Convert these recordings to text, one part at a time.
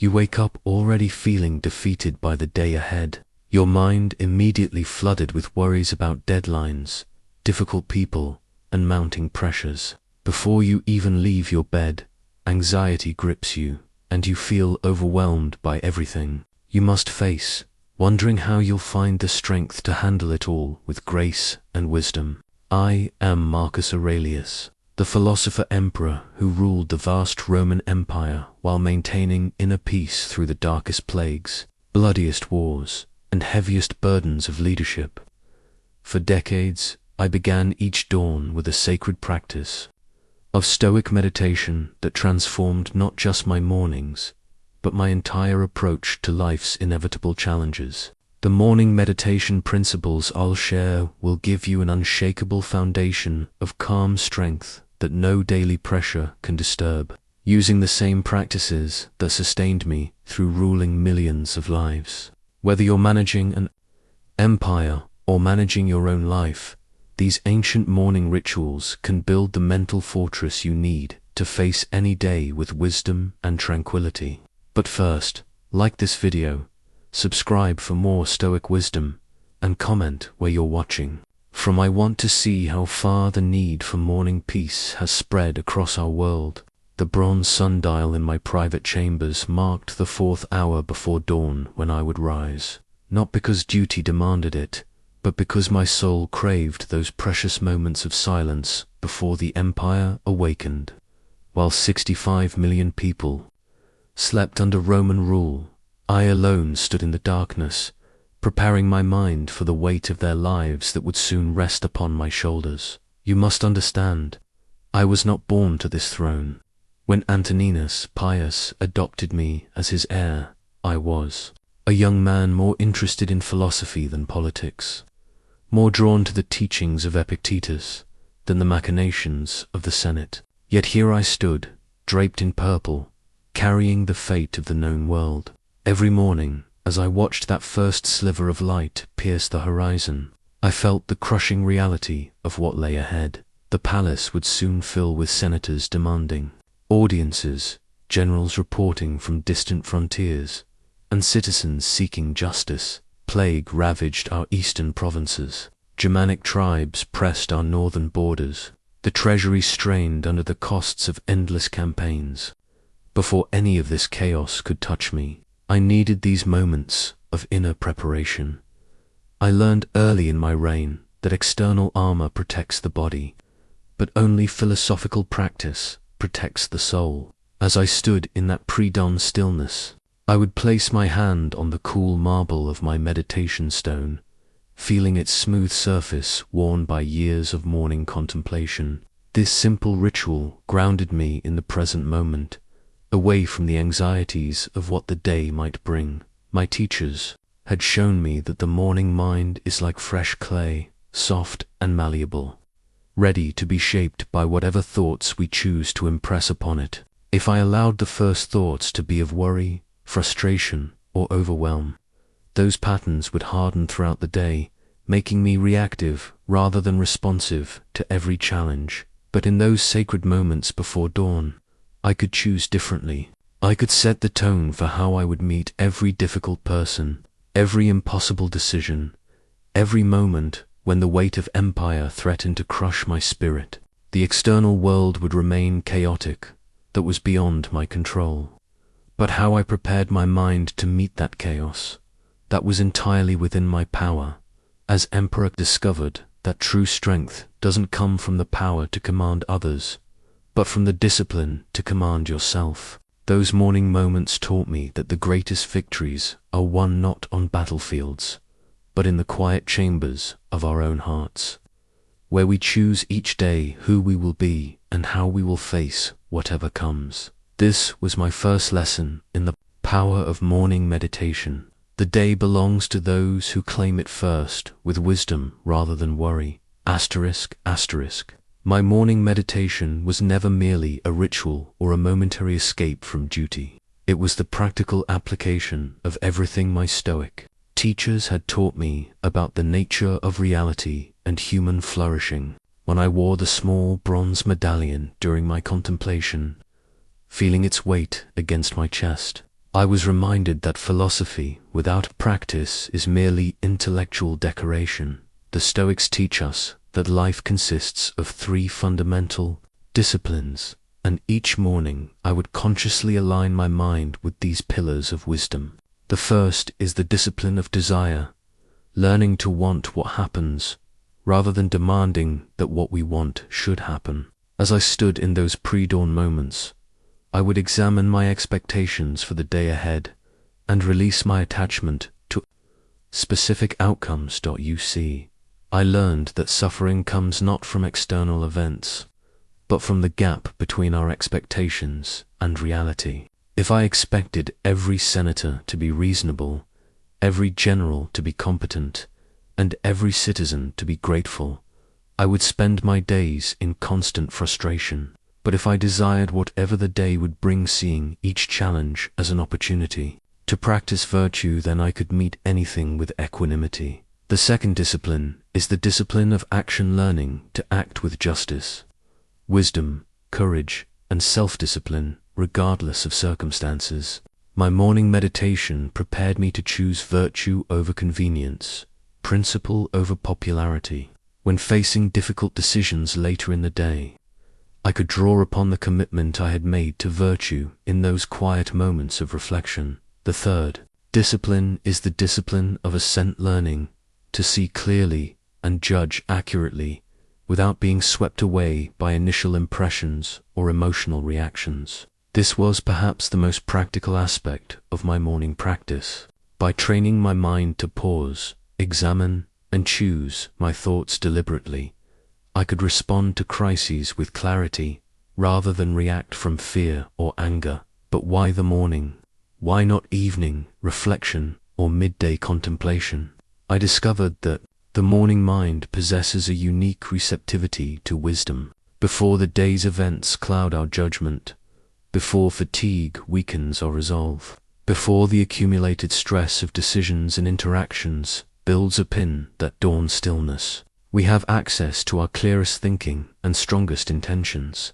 You wake up already feeling defeated by the day ahead. Your mind immediately flooded with worries about deadlines, difficult people, and mounting pressures. Before you even leave your bed, anxiety grips you, and you feel overwhelmed by everything you must face, wondering how you'll find the strength to handle it all with grace and wisdom. I am Marcus Aurelius, the philosopher-emperor who ruled the vast Roman Empire while maintaining inner peace through the darkest plagues, bloodiest wars, and heaviest burdens of leadership. For decades, I began each dawn with a sacred practice of Stoic meditation that transformed not just my mornings, but my entire approach to life's inevitable challenges. The morning meditation principles I'll share will give you an unshakable foundation of calm strength that no daily pressure can disturb. Using the same practices that sustained me through ruling millions of lives. Whether you're managing an empire or managing your own life, these ancient morning rituals can build the mental fortress you need to face any day with wisdom and tranquility. But first, like this video, subscribe for more Stoic wisdom, and comment where you're watching from. I want to see how far the need for morning peace has spread across our world. The bronze sundial in my private chambers marked the 4th hour before dawn when I would rise, not because duty demanded it, but because my soul craved those precious moments of silence before the empire awakened. While 65 million people slept under Roman rule, I alone stood in the darkness, preparing my mind for the weight of their lives that would soon rest upon my shoulders. You must understand, I was not born to this throne. When Antoninus Pius adopted me as his heir, I was a young man more interested in philosophy than politics, more drawn to the teachings of Epictetus than the machinations of the Senate. Yet here I stood, draped in purple, carrying the fate of the known world. Every morning, as I watched that first sliver of light pierce the horizon, I felt the crushing reality of what lay ahead. The palace would soon fill with senators demanding audiences, generals reporting from distant frontiers, and citizens seeking justice. Plague ravaged our eastern provinces. Germanic tribes pressed our northern borders. The treasury strained under the costs of endless campaigns. Before any of this chaos could touch me, I needed these moments of inner preparation. I learned early in my reign that external armor protects the body, but only philosophical practice protects the soul. As I stood in that pre-dawn stillness, I would place my hand on the cool marble of my meditation stone, feeling its smooth surface worn by years of morning contemplation. This simple ritual grounded me in the present moment, away from the anxieties of what the day might bring. My teachers had shown me that the morning mind is like fresh clay, soft and malleable, ready to be shaped by whatever thoughts we choose to impress upon it. If I allowed the first thoughts to be of worry, frustration, or overwhelm, those patterns would harden throughout the day, making me reactive rather than responsive to every challenge. But in those sacred moments before dawn, I could choose differently. I could set the tone for how I would meet every difficult person, every impossible decision, every moment when the weight of empire threatened to crush my spirit. The external world would remain chaotic, that was beyond my control. But how I prepared my mind to meet that chaos, that was entirely within my power. As Emperor discovered that true strength doesn't come from the power to command others, but from the discipline to command yourself. Those morning moments taught me that the greatest victories are won not on battlefields, but in the quiet chambers of our own hearts, where we choose each day who we will be and how we will face whatever comes. This was my first lesson in the power of morning meditation. The day belongs to those who claim it first with wisdom rather than worry. Asterisk, asterisk. My morning meditation was never merely a ritual or a momentary escape from duty. It was the practical application of everything my Stoic teachers had taught me about the nature of reality and human flourishing. When I wore the small bronze medallion during my contemplation, feeling its weight against my chest, I was reminded that philosophy without practice is merely intellectual decoration. The Stoics teach us that life consists of 3 fundamental disciplines, and each morning I would consciously align my mind with these pillars of wisdom. The first is the discipline of desire, learning to want what happens, rather than demanding that what we want should happen. As I stood in those pre-dawn moments, I would examine my expectations for the day ahead and release my attachment to specific outcomes. I learned that suffering comes not from external events, but from the gap between our expectations and reality. If I expected every senator to be reasonable, every general to be competent, and every citizen to be grateful, I would spend my days in constant frustration. But if I desired whatever the day would bring, seeing each challenge as an opportunity to practice virtue, then I could meet anything with equanimity. The second discipline is the discipline of action, learning to act with justice, wisdom, courage, and self-discipline, regardless of circumstances. My morning meditation prepared me to choose virtue over convenience, principle over popularity. When facing difficult decisions later in the day, I could draw upon the commitment I had made to virtue in those quiet moments of reflection. The third discipline is the discipline of assent, learning to see clearly and judge accurately without being swept away by initial impressions or emotional reactions. This was perhaps the most practical aspect of my morning practice. By training my mind to pause, examine, and choose my thoughts deliberately, I could respond to crises with clarity rather than react from fear or anger. But why the morning? Why not evening reflection or midday contemplation? I discovered that the morning mind possesses a unique receptivity to wisdom. Before the day's events cloud our judgment, before fatigue weakens our resolve, before the accumulated stress of decisions and interactions builds a pin that dawns stillness, we have access to our clearest thinking and strongest intentions.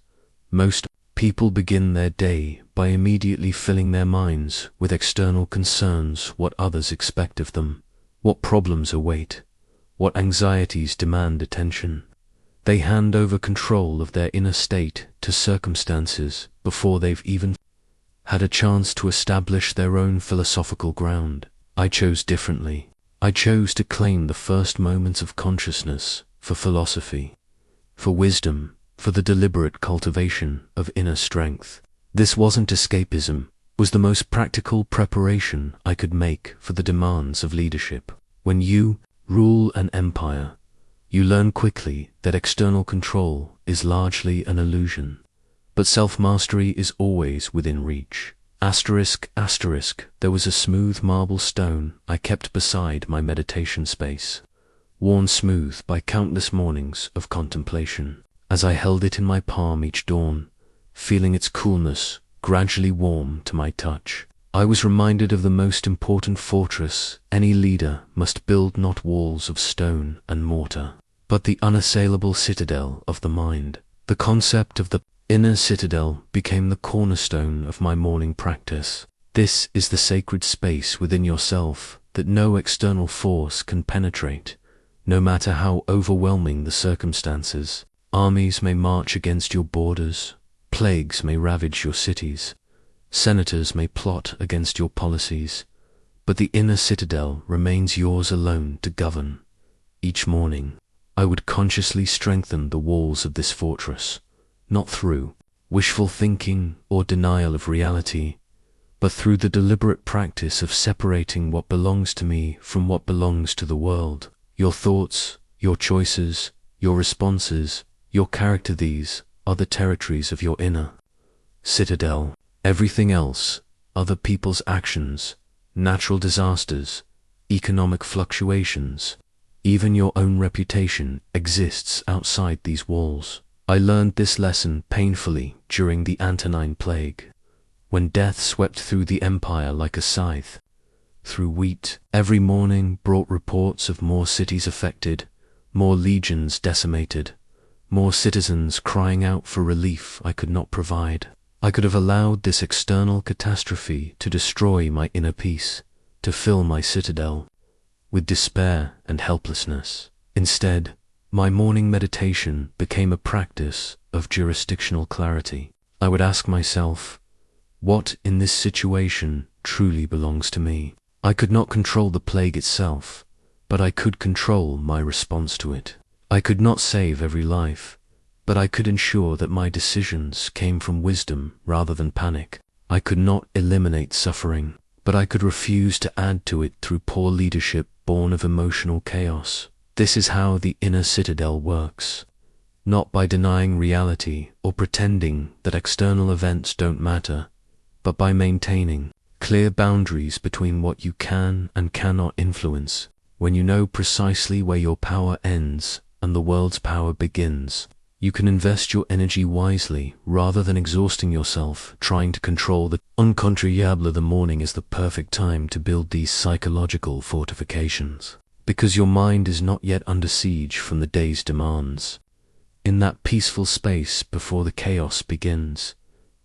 Most people begin their day by immediately filling their minds with external concerns, what others expect of them, what problems await, what anxieties demand attention. They hand over control of their inner state to circumstances before they've even had a chance to establish their own philosophical ground. I chose differently. I chose to claim the first moments of consciousness for philosophy, for wisdom, for the deliberate cultivation of inner strength. This wasn't escapism, was the most practical preparation I could make for the demands of leadership. When you rule an empire, you learn quickly that external control is largely an illusion, but self-mastery is always within reach. Asterisk, asterisk, there was a smooth marble stone I kept beside my meditation space, worn smooth by countless mornings of contemplation. As I held it in my palm each dawn, feeling its coolness gradually warm to my touch, I was reminded of the most important fortress any leader must build, not walls of stone and mortar, but the unassailable citadel of the mind. The concept of the inner citadel became the cornerstone of my morning practice. This is the sacred space within yourself that no external force can penetrate, no matter how overwhelming the circumstances. Armies may march against your borders, plagues may ravage your cities, senators may plot against your policies, but the inner citadel remains yours alone to govern. Each morning, I would consciously strengthen the walls of this fortress, not through wishful thinking or denial of reality, but through the deliberate practice of separating what belongs to me from what belongs to the world. Your thoughts, your choices, your responses, your character, these are the territories of your inner citadel. Everything else, other people's actions, natural disasters, economic fluctuations, even your own reputation, exists outside these walls. I learned this lesson painfully during the Antonine Plague, when death swept through the empire like a scythe through wheat. Every morning brought reports of more cities affected, more legions decimated, more citizens crying out for relief I could not provide. I could have allowed this external catastrophe to destroy my inner peace, to fill my citadel with despair and helplessness. Instead, my morning meditation became a practice of jurisdictional clarity. I would ask myself, what in this situation truly belongs to me? I could not control the plague itself, but I could control my response to it. I could not save every life, but I could ensure that my decisions came from wisdom rather than panic. I could not eliminate suffering, but I could refuse to add to it through poor leadership born of emotional chaos. This is how the inner citadel works, not by denying reality or pretending that external events don't matter, but by maintaining clear boundaries between what you can and cannot influence. When you know precisely where your power ends and the world's power begins, you can invest your energy wisely rather than exhausting yourself trying to control the uncontrollable. The morning is the perfect time to build these psychological fortifications, because your mind is not yet under siege from the day's demands. In that peaceful space before the chaos begins,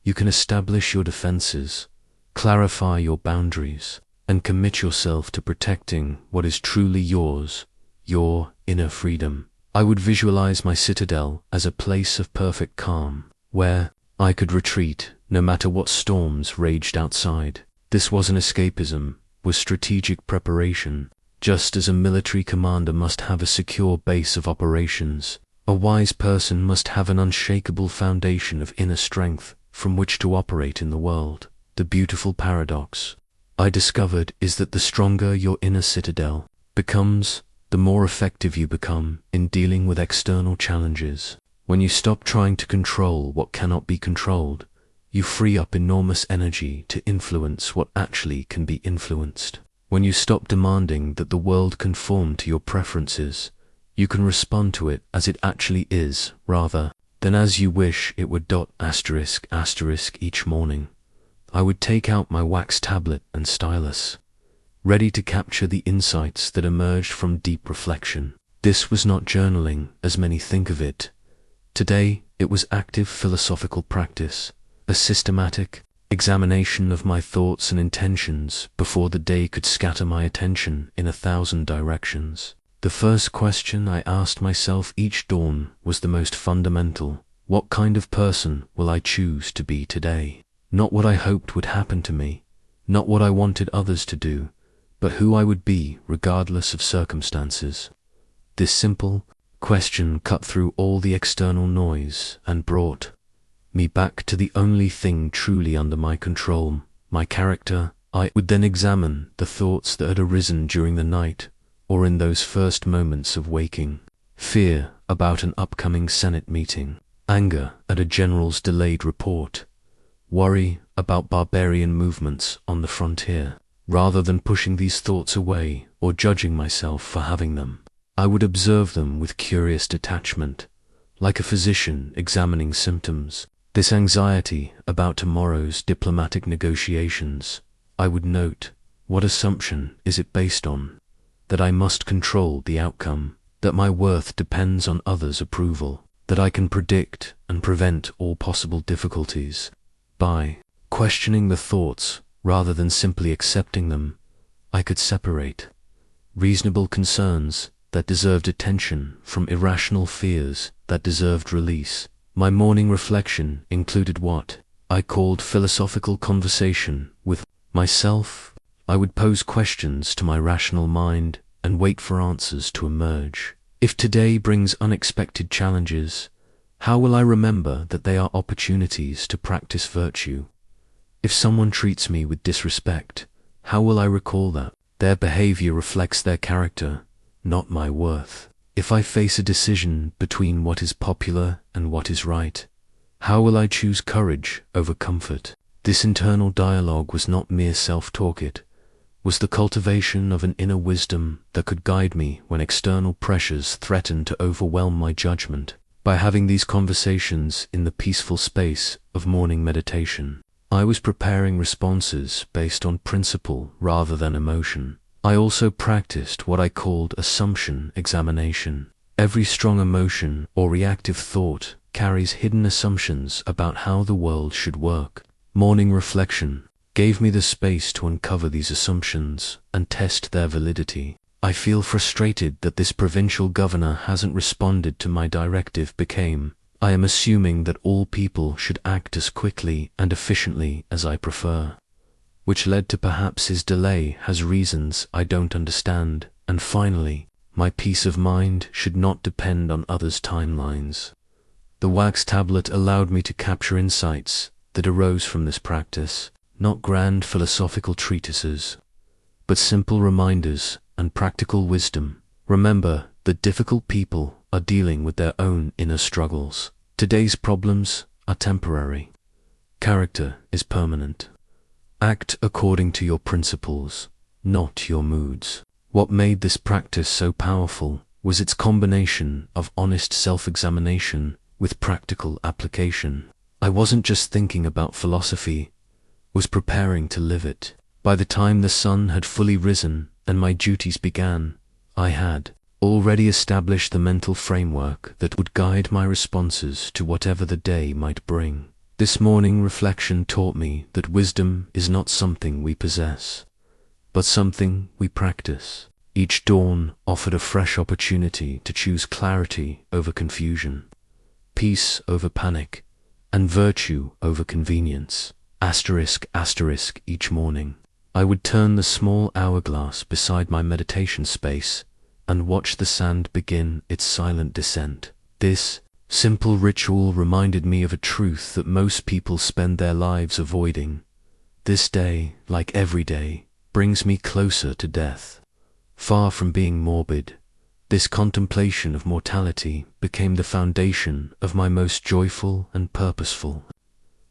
you can establish your defenses, clarify your boundaries, and commit yourself to protecting what is truly yours, your inner freedom. I would visualize my citadel as a place of perfect calm, where I could retreat no matter what storms raged outside. This wasn't escapism, was strategic preparation. Just as a military commander must have a secure base of operations, a wise person must have an unshakable foundation of inner strength from which to operate in the world. The beautiful paradox I discovered is that the stronger your inner citadel becomes, the more effective you become in dealing with external challenges. When you stop trying to control what cannot be controlled, you free up enormous energy to influence what actually can be influenced. When you stop demanding that the world conform to your preferences, you can respond to it as it actually is, rather than as you wish it would. **** Each morning, I would take out my wax tablet and stylus, ready to capture the insights that emerged from deep reflection. This was not journaling, as many think of it. Today, it was active philosophical practice, a systematic examination of my thoughts and intentions before the day could scatter my attention in 1,000 directions. The first question I asked myself each dawn was the most fundamental. What kind of person will I choose to be today? Not what I hoped would happen to me, not what I wanted others to do, but who I would be regardless of circumstances. This simple question cut through all the external noise and brought me back to the only thing truly under my control, my character. I would then examine the thoughts that had arisen during the night or in those first moments of waking. Fear about an upcoming Senate meeting, anger at a general's delayed report, worry about barbarian movements on the frontier. Rather than pushing these thoughts away or judging myself for having them, I would observe them with curious detachment, like a physician examining symptoms. This anxiety about tomorrow's diplomatic negotiations, I would note, what assumption is it based on? That I must control the outcome, that my worth depends on others' approval, that I can predict and prevent all possible difficulties. By questioning the thoughts, rather than simply accepting them, I could separate reasonable concerns that deserved attention from irrational fears that deserved release. My morning reflection included what I called philosophical conversation with myself. I would pose questions to my rational mind and wait for answers to emerge. If today brings unexpected challenges, how will I remember that they are opportunities to practice virtue? If someone treats me with disrespect, how will I recall that their behavior reflects their character, not my worth? If I face a decision between what is popular and what is right, how will I choose courage over comfort? This internal dialogue was not mere self-talk, it was the cultivation of an inner wisdom that could guide me when external pressures threatened to overwhelm my judgment. By having these conversations in the peaceful space of morning meditation, I was preparing responses based on principle rather than emotion. I also practiced what I called assumption examination. Every strong emotion or reactive thought carries hidden assumptions about how the world should work. Morning reflection gave me the space to uncover these assumptions and test their validity. I feel frustrated that this provincial governor hasn't responded to my directive became, I am assuming that all people should act as quickly and efficiently as I prefer, which led to perhaps his delay has reasons I don't understand. And finally, my peace of mind should not depend on others' timelines. The wax tablet allowed me to capture insights that arose from this practice, not grand philosophical treatises, but simple reminders and practical wisdom. Remember that difficult people are dealing with their own inner struggles. Today's problems are temporary. Character is permanent. Act according to your principles, not your moods. What made this practice so powerful was its combination of honest self-examination with practical application. I wasn't just thinking about philosophy, was preparing to live it. By the time the sun had fully risen and my duties began, I had already established the mental framework that would guide my responses to whatever the day might bring. This morning reflection taught me that wisdom is not something we possess, but something we practice. Each dawn offered a fresh opportunity to choose clarity over confusion, peace over panic, and virtue over convenience. **** Each morning, I would turn the small hourglass beside my meditation space and watch the sand begin its silent descent. This simple ritual reminded me of a truth that most people spend their lives avoiding. This day, like every day, brings me closer to death. Far from being morbid, this contemplation of mortality became the foundation of my most joyful and purposeful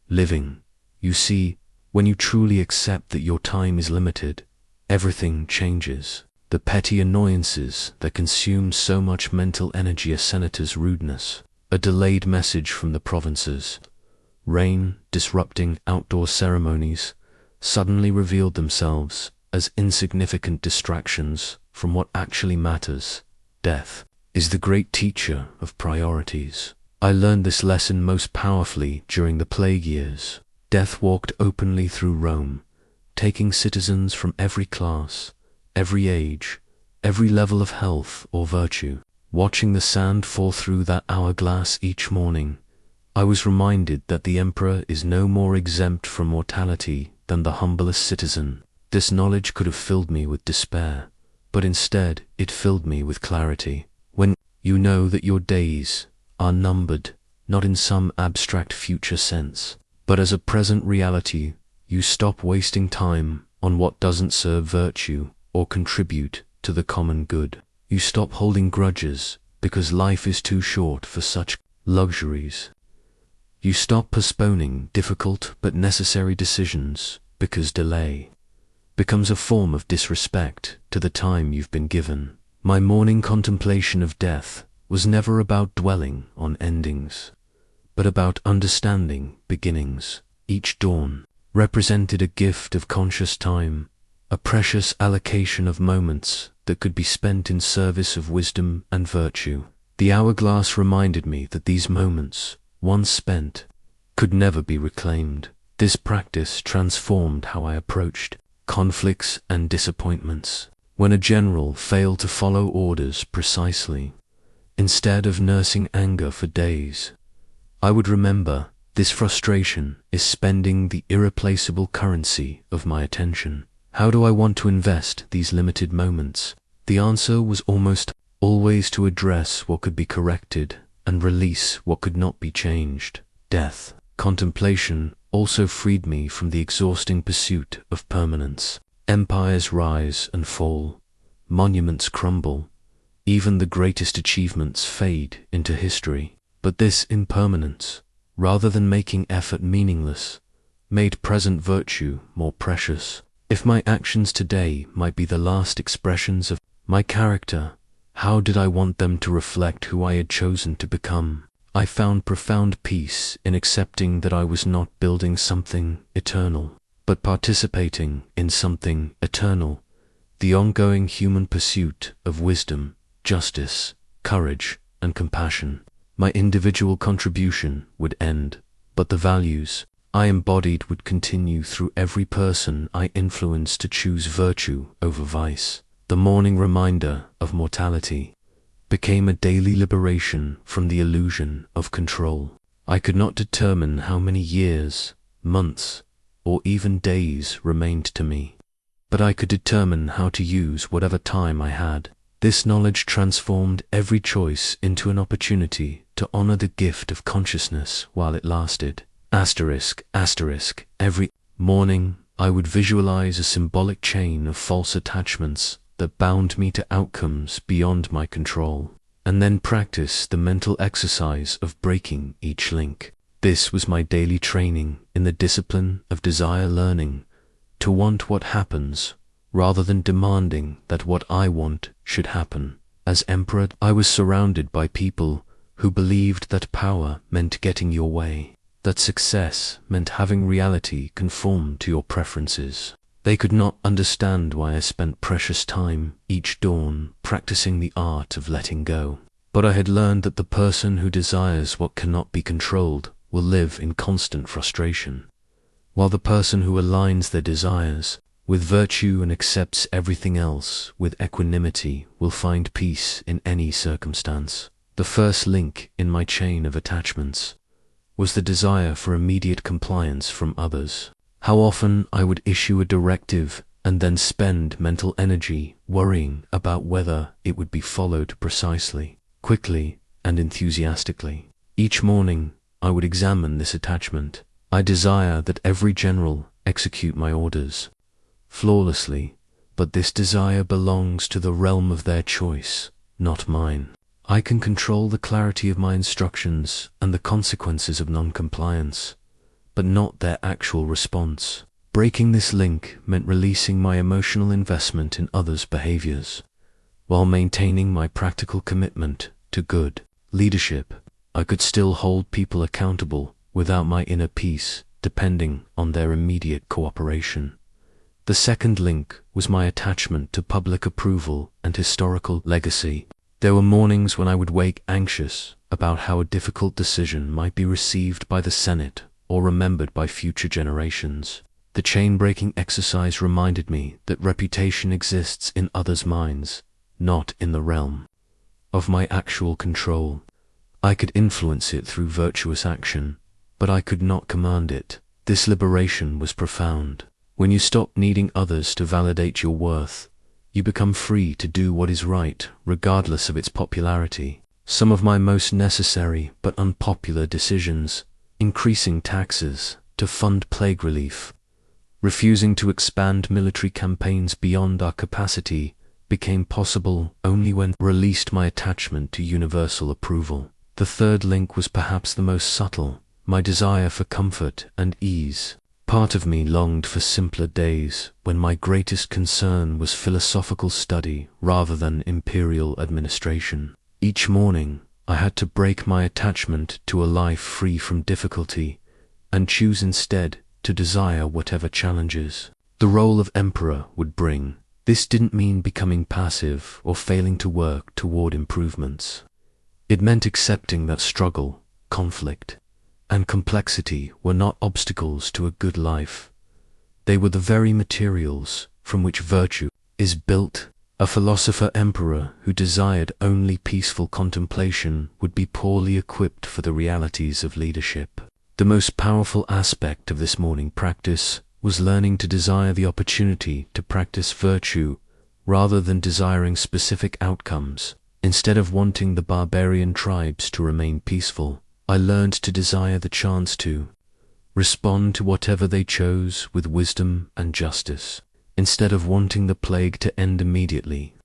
living. You see, when you truly accept that your time is limited, everything changes. The petty annoyances that consume so much mental energy, a senator's rudeness, a delayed message from the provinces, rain disrupting outdoor ceremonies, suddenly revealed themselves as insignificant distractions from what actually matters. Death is the great teacher of priorities. I learned this lesson most powerfully during the plague years. Death walked openly through Rome, taking citizens from every class, every age, every level of health or virtue. Watching the sand fall through that hourglass each morning, I was reminded that the emperor is no more exempt from mortality than the humblest citizen. This knowledge could have filled me with despair, but instead it filled me with clarity. When you know that your days are numbered, not in some abstract future sense, but as a present reality, you stop wasting time on what doesn't serve virtue or contribute to the common good. You stop holding grudges because life is too short for such luxuries. You stop postponing difficult but necessary decisions because delay becomes a form of disrespect to the time you've been given. My morning contemplation of death was never about dwelling on endings, but about understanding beginnings. Each dawn represented a gift of conscious time, a precious allocation of moments that could be spent in service of wisdom and virtue. The hourglass reminded me that these moments, once spent, could never be reclaimed. This practice transformed how I approached conflicts and disappointments. When a general failed to follow orders precisely, instead of nursing anger for days, I would remember this frustration is spending the irreplaceable currency of my attention. How do I want to invest these limited moments? The answer was almost always to address what could be corrected and release what could not be changed. Death contemplation also freed me from the exhausting pursuit of permanence. Empires rise and fall, monuments crumble, even the greatest achievements fade into history. But this impermanence, rather than making effort meaningless, made present virtue more precious. If my actions today might be the last expressions of my character, how did I want them to reflect who I had chosen to become? I found profound peace in accepting that I was not building something eternal, but participating in something eternal, the ongoing human pursuit of wisdom, justice, courage, and compassion. My individual contribution would end, but the values I embodied would continue through every person I influenced to choose virtue over vice. The morning reminder of mortality became a daily liberation from the illusion of control. I could not determine how many years, months, or even days remained to me, but I could determine how to use whatever time I had. This knowledge transformed every choice into an opportunity to honor the gift of consciousness while it lasted. Every morning, I would visualize a symbolic chain of false attachments that bound me to outcomes beyond my control, and then practice the mental exercise of breaking each link. This was my daily training in the discipline of desire, learning to want what happens rather than demanding that what I want should happen. As emperor, I was surrounded by people who believed that power meant getting your way, that success meant having reality conform to your preferences. They could not understand why I spent precious time each dawn practicing the art of letting go. But I had learned that the person who desires what cannot be controlled will live in constant frustration, while the person who aligns their desires with virtue and accepts everything else with equanimity will find peace in any circumstance. The first link in my chain of attachments was the desire for immediate compliance from others. How often I would issue a directive and then spend mental energy worrying about whether it would be followed precisely, quickly, and enthusiastically. Each morning, I would examine this attachment. I desire that every general execute my orders flawlessly, but this desire belongs to the realm of their choice, not mine. I can control the clarity of my instructions and the consequences of non-compliance, but not their actual response. Breaking this link meant releasing my emotional investment in others' behaviors, while maintaining my practical commitment to good leadership. I could still hold people accountable without my inner peace depending on their immediate cooperation. The second link was my attachment to public approval and historical legacy. There were mornings when I would wake anxious about how a difficult decision might be received by the Senate or remembered by future generations. The chain-breaking exercise reminded me that reputation exists in others' minds, not in the realm of my actual control. I could influence it through virtuous action, but I could not command it. This liberation was profound. When you stop needing others to validate your worth, you become free to do what is right, regardless of its popularity. Some of my most necessary but unpopular decisions, increasing taxes to fund plague relief, refusing to expand military campaigns beyond our capacity, became possible only when I released my attachment to universal approval. The third link was perhaps the most subtle, my desire for comfort and ease. Part of me longed for simpler days when my greatest concern was philosophical study rather than imperial administration. Each morning, I had to break my attachment to a life free from difficulty and choose instead to desire whatever challenges the role of emperor would bring. This didn't mean becoming passive or failing to work toward improvements. It meant accepting that struggle, conflict, and complexity were not obstacles to a good life. They were the very materials from which virtue is built. A philosopher-emperor who desired only peaceful contemplation would be poorly equipped for the realities of leadership. The most powerful aspect of this morning practice was learning to desire the opportunity to practice virtue rather than desiring specific outcomes. Instead of wanting the barbarian tribes to remain peaceful, I learned to desire the chance to respond to whatever they chose with wisdom and justice. Instead of wanting the plague to end immediately,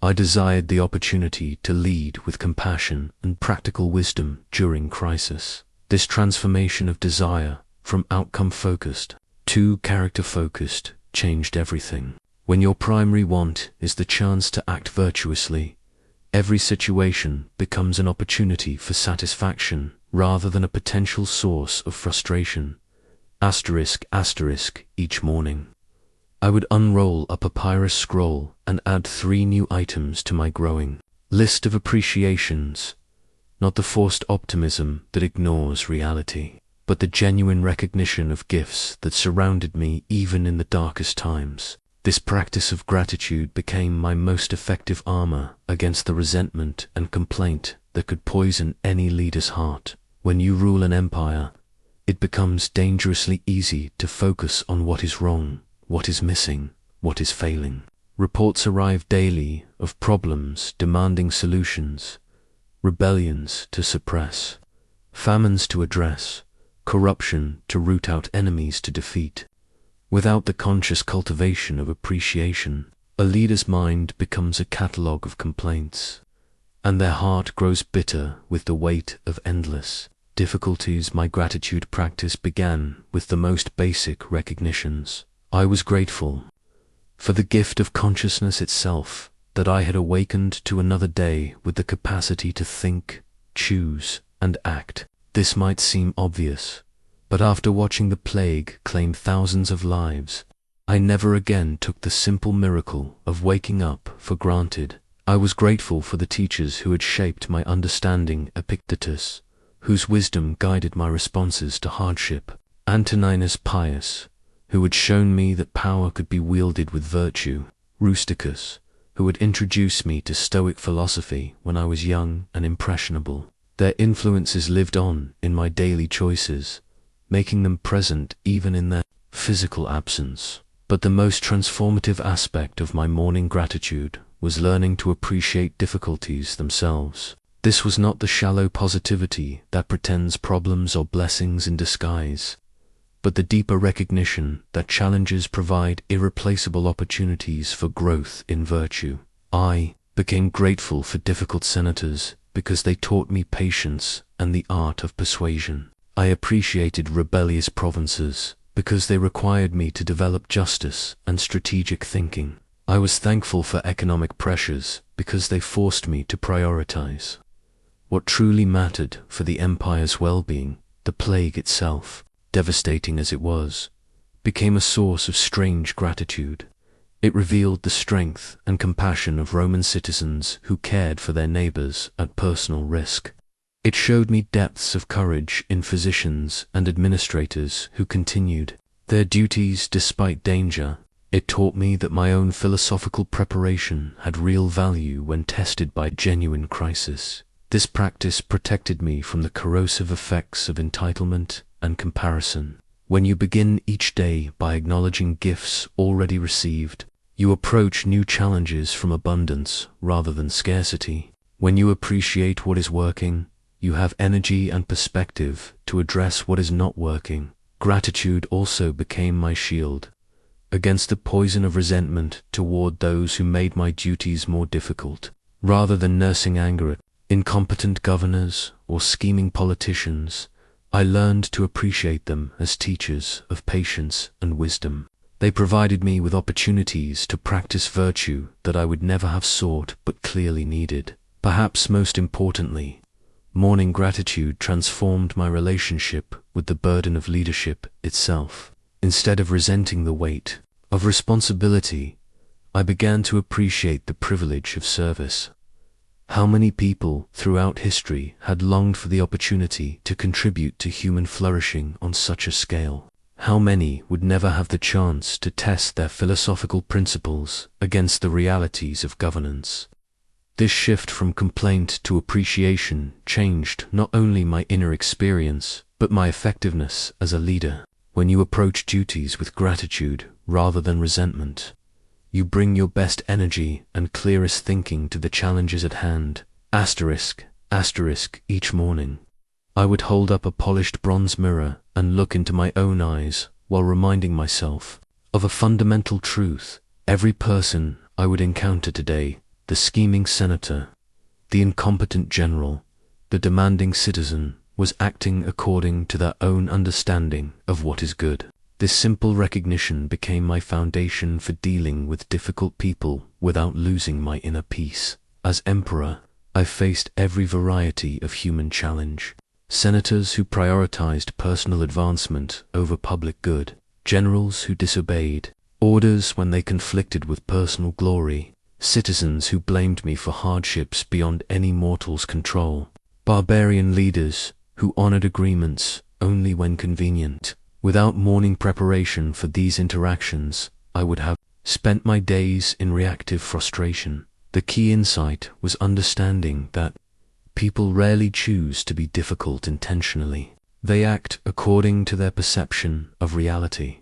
I desired the opportunity to lead with compassion and practical wisdom during crisis. This transformation of desire from outcome-focused to character-focused changed everything. When your primary want is the chance to act virtuously, every situation becomes an opportunity for satisfaction rather than a potential source of frustration. Each morning, I would unroll a papyrus scroll and add 3 new items to my growing list of appreciations. not the forced optimism that ignores reality, but the genuine recognition of gifts that surrounded me even in the darkest times. This practice of gratitude became my most effective armor against the resentment and complaint that could poison any leader's heart. When you rule an empire, it becomes dangerously easy to focus on what is wrong, what is missing, what is failing. Reports arrive daily of problems demanding solutions, rebellions to suppress, famines to address, corruption to root out, enemies to defeat. Without the conscious cultivation of appreciation, a leader's mind becomes a catalogue of complaints, and their heart grows bitter with the weight of endless difficulties. My gratitude practice began with the most basic recognitions. I was grateful for the gift of consciousness itself, that I had awakened to another day with the capacity to think, choose, and act. This might seem obvious, but after watching the plague claim thousands of lives, I never again took the simple miracle of waking up for granted. I was grateful for the teachers who had shaped my understanding: Epictetus, whose wisdom guided my responses to hardship; Antoninus Pius, who had shown me that power could be wielded with virtue; Rusticus, who had introduced me to Stoic philosophy when I was young and impressionable. Their influences lived on in my daily choices, making them present even in their physical absence. But the most transformative aspect of my morning gratitude was learning to appreciate difficulties themselves. This was not the shallow positivity that pretends problems are blessings in disguise, but the deeper recognition that challenges provide irreplaceable opportunities for growth in virtue. I became grateful for difficult senators because they taught me patience and the art of persuasion. I appreciated rebellious provinces because they required me to develop justice and strategic thinking. I was thankful for economic pressures because they forced me to prioritize what truly mattered for the empire's well-being. The plague itself, devastating as it was, became a source of strange gratitude. It revealed the strength and compassion of Roman citizens who cared for their neighbors at personal risk. It showed me depths of courage in physicians and administrators who continued their duties despite danger. It taught me that my own philosophical preparation had real value when tested by genuine crisis. This practice protected me from the corrosive effects of entitlement and comparison. When you begin each day by acknowledging gifts already received, you approach new challenges from abundance rather than scarcity. When you appreciate what is working, you have energy and perspective to address what is not working. Gratitude also became my shield against the poison of resentment toward those who made my duties more difficult. Rather than nursing anger at incompetent governors or scheming politicians, I learned to appreciate them as teachers of patience and wisdom. They provided me with opportunities to practice virtue that I would never have sought but clearly needed. Perhaps most importantly, morning gratitude transformed my relationship with the burden of leadership itself. Instead of resenting the weight of responsibility, I began to appreciate the privilege of service. How many people throughout history had longed for the opportunity to contribute to human flourishing on such a scale? How many would never have the chance to test their philosophical principles against the realities of governance? This shift from complaint to appreciation changed not only my inner experience, but my effectiveness as a leader. When you approach duties with gratitude rather than resentment, you bring your best energy and clearest thinking to the challenges at hand. Each morning, I would hold up a polished bronze mirror and look into my own eyes while reminding myself of a fundamental truth. Every person I would encounter today, the scheming senator, the incompetent general, the demanding citizen, was acting according to their own understanding of what is good. This simple recognition became my foundation for dealing with difficult people without losing my inner peace. As emperor, I faced every variety of human challenge. Senators who prioritized personal advancement over public good, generals who disobeyed orders when they conflicted with personal glory, citizens who blamed me for hardships beyond any mortal's control. barbarian leaders who honored agreements only when convenient. Without morning preparation for these interactions, I would have spent my days in reactive frustration. The key insight was understanding that people rarely choose to be difficult intentionally. They act according to their perception of reality,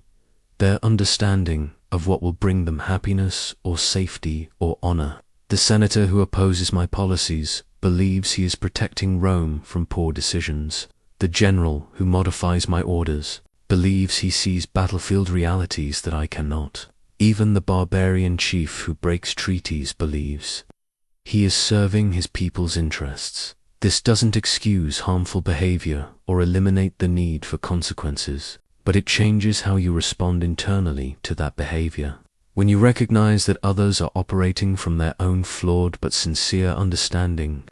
their understanding of what will bring them happiness or safety or honor. The senator who opposes my policies believes he is protecting Rome from poor decisions. The general who modifies my orders believes he sees battlefield realities that I cannot. Even the barbarian chief who breaks treaties believes he is serving his people's interests. This doesn't excuse harmful behavior or eliminate the need for consequences, but it changes how you respond internally to that behavior. When you recognize that others are operating from their own flawed but sincere understanding,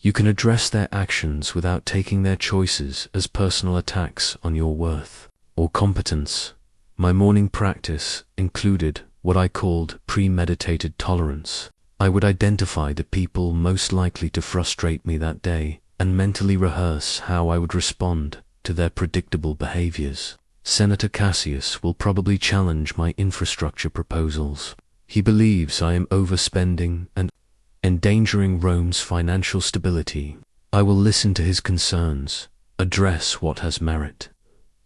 you can address their actions without taking their choices as personal attacks on your worth or competence. My morning practice included what I called premeditated tolerance. I would identify the people most likely to frustrate me that day and mentally rehearse how I would respond to their predictable behaviors. Senator Cassius will probably challenge my infrastructure proposals. He believes I am overspending and endangering Rome's financial stability. I will listen to his concerns, address what has merit,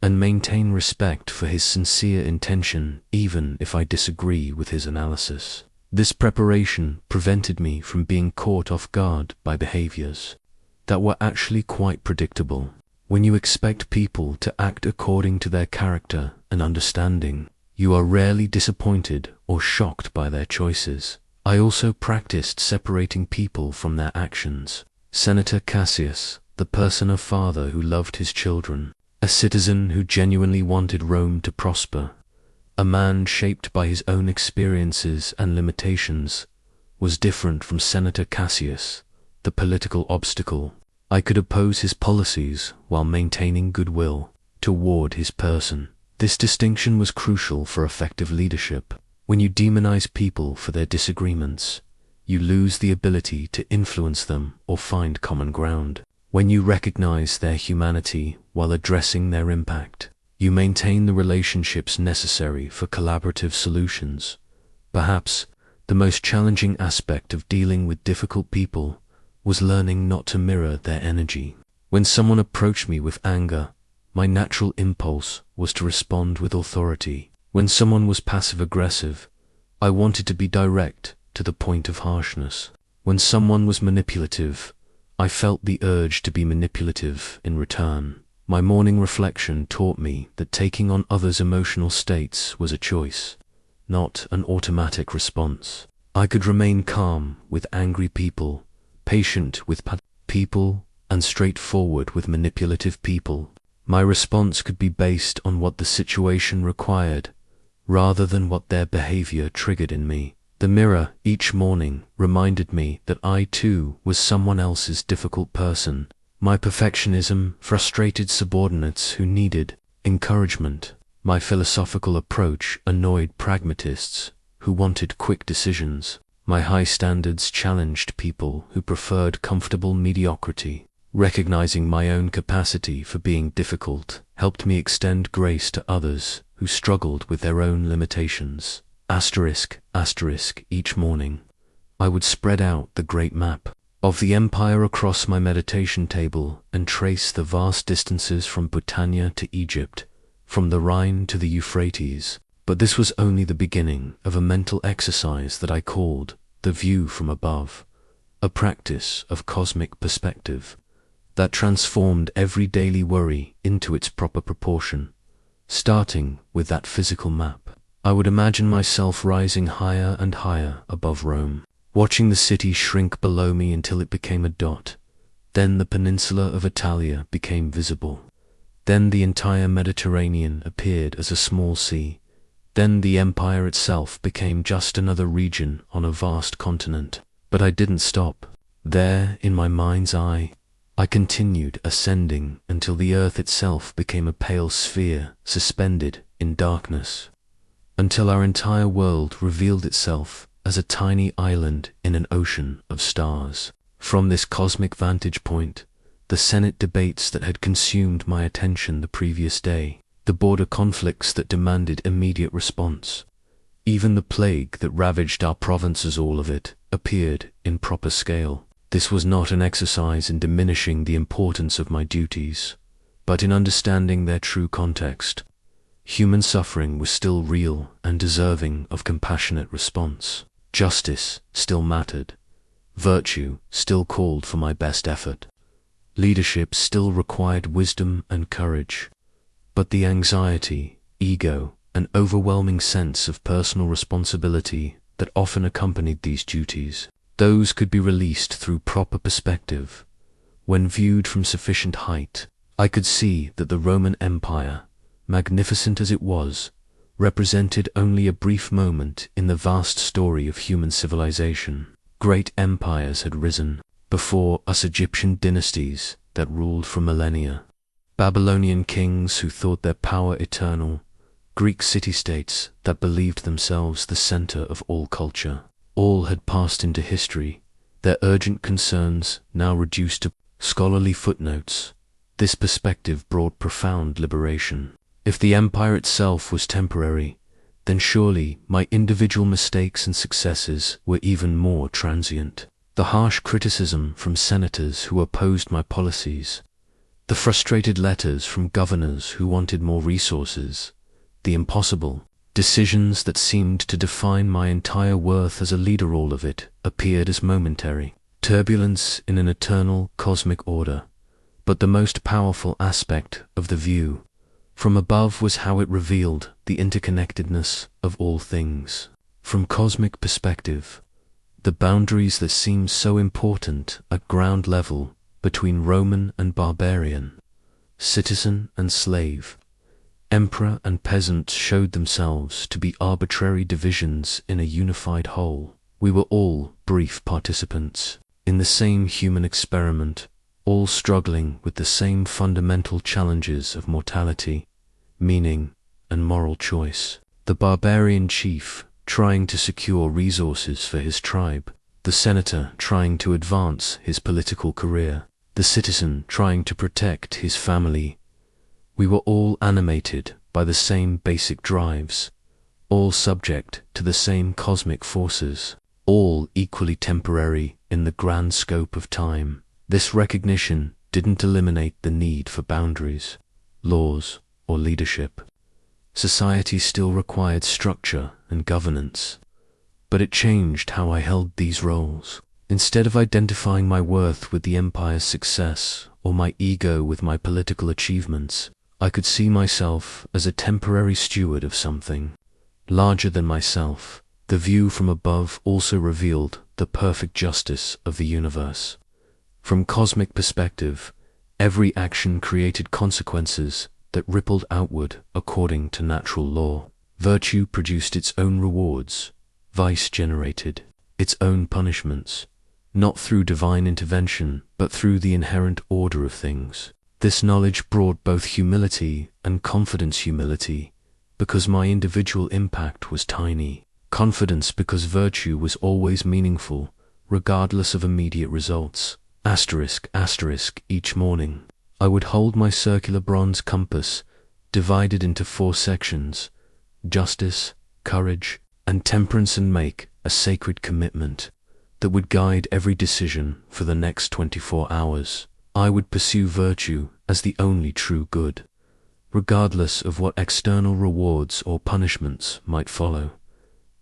and maintain respect for his sincere intention even if I disagree with his analysis. This preparation prevented me from being caught off guard by behaviors that were actually quite predictable. When you expect people to act according to their character and understanding, you are rarely disappointed or shocked by their choices. I also practiced separating people from their actions. Senator Cassius, the person of father who loved his children, a citizen who genuinely wanted Rome to prosper, a man shaped by his own experiences and limitations, was different from Senator Cassius, the political obstacle. I could oppose his policies while maintaining goodwill toward his person. This distinction was crucial for effective leadership. When you demonize people for their disagreements, you lose the ability to influence them or find common ground. When you recognize their humanity while addressing their impact, you maintain the relationships necessary for collaborative solutions. Perhaps the most challenging aspect of dealing with difficult people was learning not to mirror their energy. When someone approached me with anger, my natural impulse was to respond with authority. When someone was passive-aggressive, I wanted to be direct to the point of harshness. When someone was manipulative, I felt the urge to be manipulative in return. My morning reflection taught me that taking on others' emotional states was a choice, not an automatic response. I could remain calm with angry people, patient with people, and straightforward with manipulative people. My response could be based on what the situation required, rather than what their behavior triggered in me. The mirror each morning reminded me that I too was someone else's difficult person. My perfectionism frustrated subordinates who needed encouragement. My philosophical approach annoyed pragmatists who wanted quick decisions. My high standards challenged people who preferred comfortable mediocrity. Recognizing my own capacity for being difficult helped me extend grace to others who struggled with their own limitations. Each morning, I would spread out the great map of the empire across my meditation table and trace the vast distances from Britannia to Egypt, from the Rhine to the Euphrates. But this was only the beginning of a mental exercise that I called the view from above, a practice of cosmic perspective that transformed every daily worry into its proper proportion. Starting with that physical map, I would imagine myself rising higher and higher above Rome, watching the city shrink below me until it became a dot. Then the peninsula of Italia became visible. Then the entire Mediterranean appeared as a small sea. Then the empire itself became just another region on a vast continent. But I didn't stop. There, in my mind's eye, I continued ascending until the earth itself became a pale sphere suspended in darkness, until our entire world revealed itself as a tiny island in an ocean of stars. From this cosmic vantage point, the Senate debates that had consumed my attention the previous day, the border conflicts that demanded immediate response, even the plague that ravaged our provinces, all of it appeared in proper scale. This was not an exercise in diminishing the importance of my duties, but in understanding their true context. Human suffering was still real and deserving of compassionate response. Justice still mattered. Virtue still called for my best effort. Leadership still required wisdom and courage. But the anxiety, ego, and overwhelming sense of personal responsibility that often accompanied these duties, those could be released through proper perspective. When viewed from sufficient height, I could see that the Roman Empire, magnificent as it was, represented only a brief moment in the vast story of human civilization. Great empires had risen before us, Egyptian dynasties that ruled for millennia, Babylonian kings who thought their power eternal, Greek city-states that believed themselves the center of all culture. All had passed into history, their urgent concerns now reduced to scholarly footnotes. This perspective brought profound liberation. If the empire itself was temporary, then surely my individual mistakes and successes were even more transient. The harsh criticism from senators who opposed my policies, the frustrated letters from governors who wanted more resources, the impossible decisions that seemed to define my entire worth as a leader, all of it appeared as momentary turbulence in an eternal cosmic order. But the most powerful aspect of the view from above was how it revealed the interconnectedness of all things. From cosmic perspective, the boundaries that seemed so important at ground level between Roman and barbarian, citizen and slave, emperor and peasant showed themselves to be arbitrary divisions in a unified whole. We were all brief participants in the same human experiment, all struggling with the same fundamental challenges of mortality, meaning, and moral choice. The barbarian chief trying to secure resources for his tribe, the senator trying to advance his political career, the citizen trying to protect his family. We were all animated by the same basic drives, all subject to the same cosmic forces, all equally temporary in the grand scope of time. This recognition didn't eliminate the need for boundaries, laws, or leadership. Society still required structure and governance, but it changed how I held these roles. Instead of identifying my worth with the empire's success or my ego with my political achievements, I could see myself as a temporary steward of something larger than myself. The view from above also revealed the perfect justice of the universe. From cosmic perspective, every action created consequences that rippled outward according to natural law. Virtue produced its own rewards, vice generated its own punishments, not through divine intervention, but through the inherent order of things. This knowledge brought both humility and confidence. Humility, because my individual impact was tiny. Confidence, because virtue was always meaningful, regardless of immediate results. Each morning, I would hold my circular bronze compass, divided into 4 sections, justice, courage, and temperance, and make a sacred commitment that would guide every decision for the next 24 hours. I would pursue virtue as the only true good, regardless of what external rewards or punishments might follow.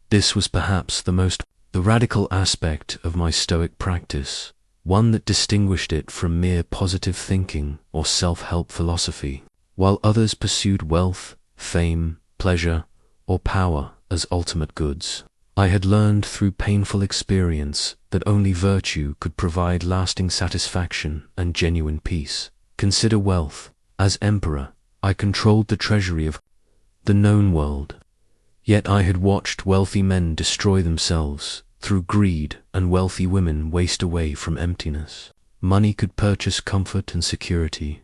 This was perhaps the radical aspect of my Stoic practice, one that distinguished it from mere positive thinking or self-help philosophy. While others pursued wealth, fame, pleasure, or power as ultimate goods, I had learned through painful experience that only virtue could provide lasting satisfaction and genuine peace. Consider wealth. As emperor, I controlled the treasury of the known world. Yet I had watched wealthy men destroy themselves through greed and wealthy women waste away from emptiness. Money could purchase comfort and security,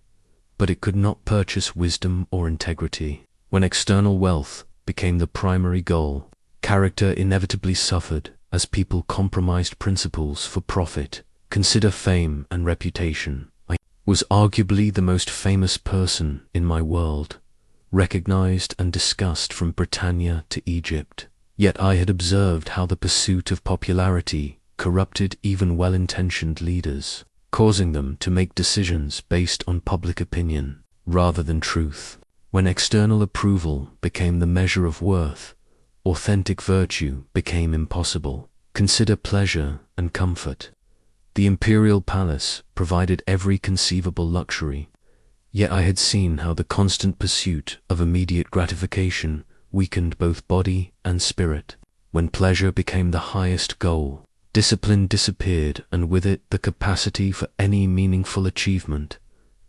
but it could not purchase wisdom or integrity. When external wealth became the primary goal, character inevitably suffered as people compromised principles for profit. Consider fame and reputation. was arguably the most famous person in my world, recognized and discussed from Britannia to Egypt. Yet I had observed how the pursuit of popularity corrupted even well-intentioned leaders, causing them to make decisions based on public opinion rather than truth. When external approval became the measure of worth, authentic virtue became impossible. Consider pleasure and comfort. The imperial palace provided every conceivable luxury, yet I had seen how the constant pursuit of immediate gratification weakened both body and spirit. When pleasure became the highest goal, discipline disappeared, and with it the capacity for any meaningful achievement.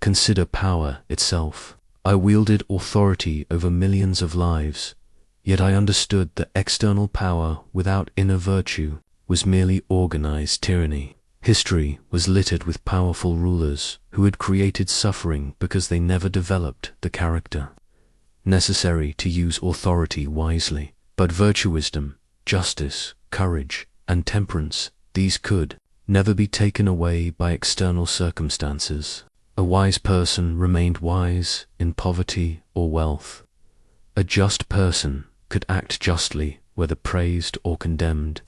Consider power itself. I wielded authority over millions of lives, yet I understood that external power without inner virtue was merely organized tyranny. History was littered with powerful rulers who had created suffering because they never developed the character necessary to use authority wisely. But virtue, wisdom, justice, courage, and temperance, these could never be taken away by external circumstances. A wise person remained wise in poverty or wealth. A just person could act justly whether praised or condemned.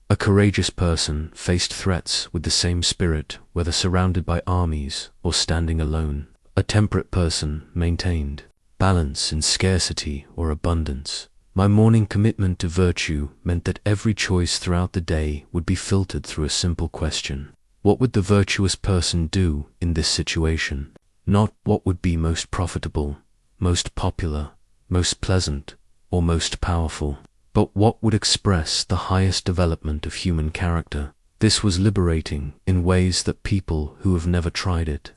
A courageous person faced threats with the same spirit whether surrounded by armies or standing alone. A temperate person maintained balance in scarcity or abundance. My morning commitment to virtue meant that every choice throughout the day would be filtered through a simple question. What would the virtuous person do in this situation? Not what would be most profitable, most popular, most pleasant, or most powerful, but what would express the highest development of human character. This was liberating in ways that people who have never tried it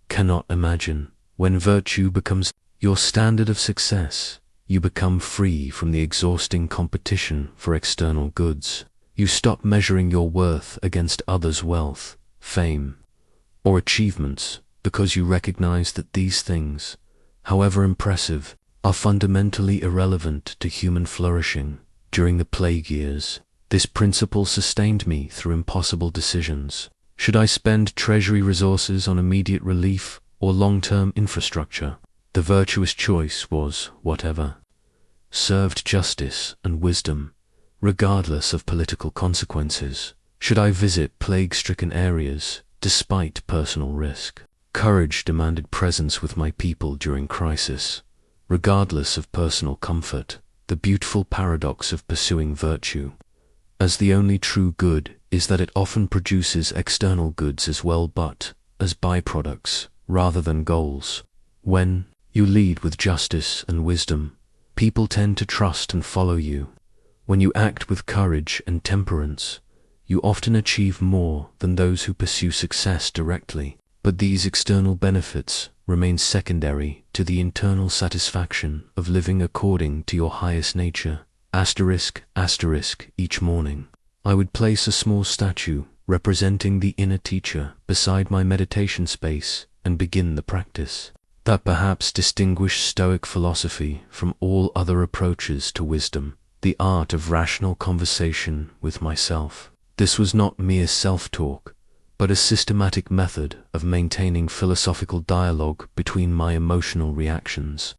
cannot imagine. When virtue becomes your standard of success, you become free from the exhausting competition for external goods. You stop measuring your worth against others' wealth, fame, or achievements because you recognize that these things, however impressive, are fundamentally irrelevant to human flourishing. During the plague years, this principle sustained me through impossible decisions. Should I spend treasury resources on immediate relief or long-term infrastructure? The virtuous choice was whatever served justice and wisdom, regardless of political consequences. Should I visit plague-stricken areas despite personal risk? Courage demanded presence with my people during crisis, regardless of personal comfort. The beautiful paradox of pursuing virtue as the only true good is that it often produces external goods as well, but as byproducts rather than goals. When you lead with justice and wisdom, people tend to trust and follow you. When you act with courage and temperance, you often achieve more than those who pursue success directly. But these external benefits remain secondary to the internal satisfaction of living according to your highest nature. Each morning, I would place a small statue representing the inner teacher beside my meditation space and begin the practice that perhaps distinguished Stoic philosophy from all other approaches to wisdom, the art of rational conversation with myself. This was not mere self-talk, but a systematic method of maintaining philosophical dialogue between my emotional reactions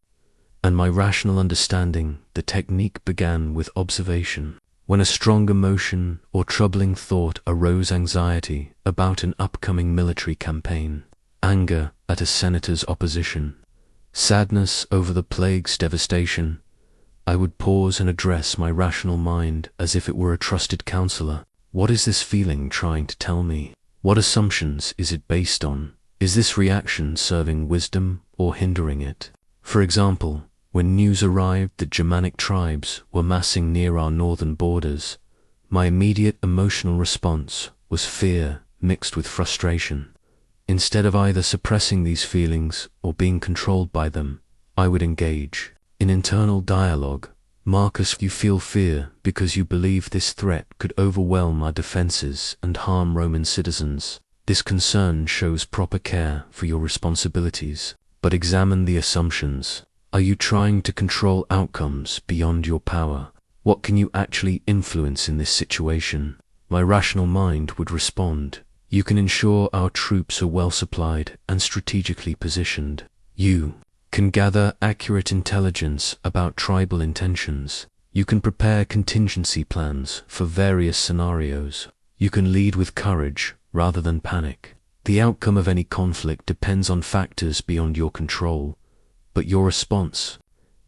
and my rational understanding. The technique began with observation. When a strong emotion or troubling thought arose, anxiety about an upcoming military campaign, anger at a senator's opposition, sadness over the plague's devastation, I would pause and address my rational mind as if it were a trusted counselor. What is this feeling trying to tell me? What assumptions is it based on? Is this reaction serving wisdom or hindering it? For example, when news arrived that Germanic tribes were massing near our northern borders, my immediate emotional response was fear mixed with frustration. Instead of either suppressing these feelings or being controlled by them, I would engage in internal dialogue. Marcus, you feel fear because you believe this threat could overwhelm our defenses and harm Roman citizens. This concern shows proper care for your responsibilities, but examine the assumptions. Are you trying to control outcomes beyond your power? What can you actually influence in this situation? My rational mind would respond, You can ensure our troops are well supplied and strategically positioned. You can gather accurate intelligence about tribal intentions. You can prepare contingency plans for various scenarios. You can lead with courage rather than panic. The outcome of any conflict depends on factors beyond your control, but your response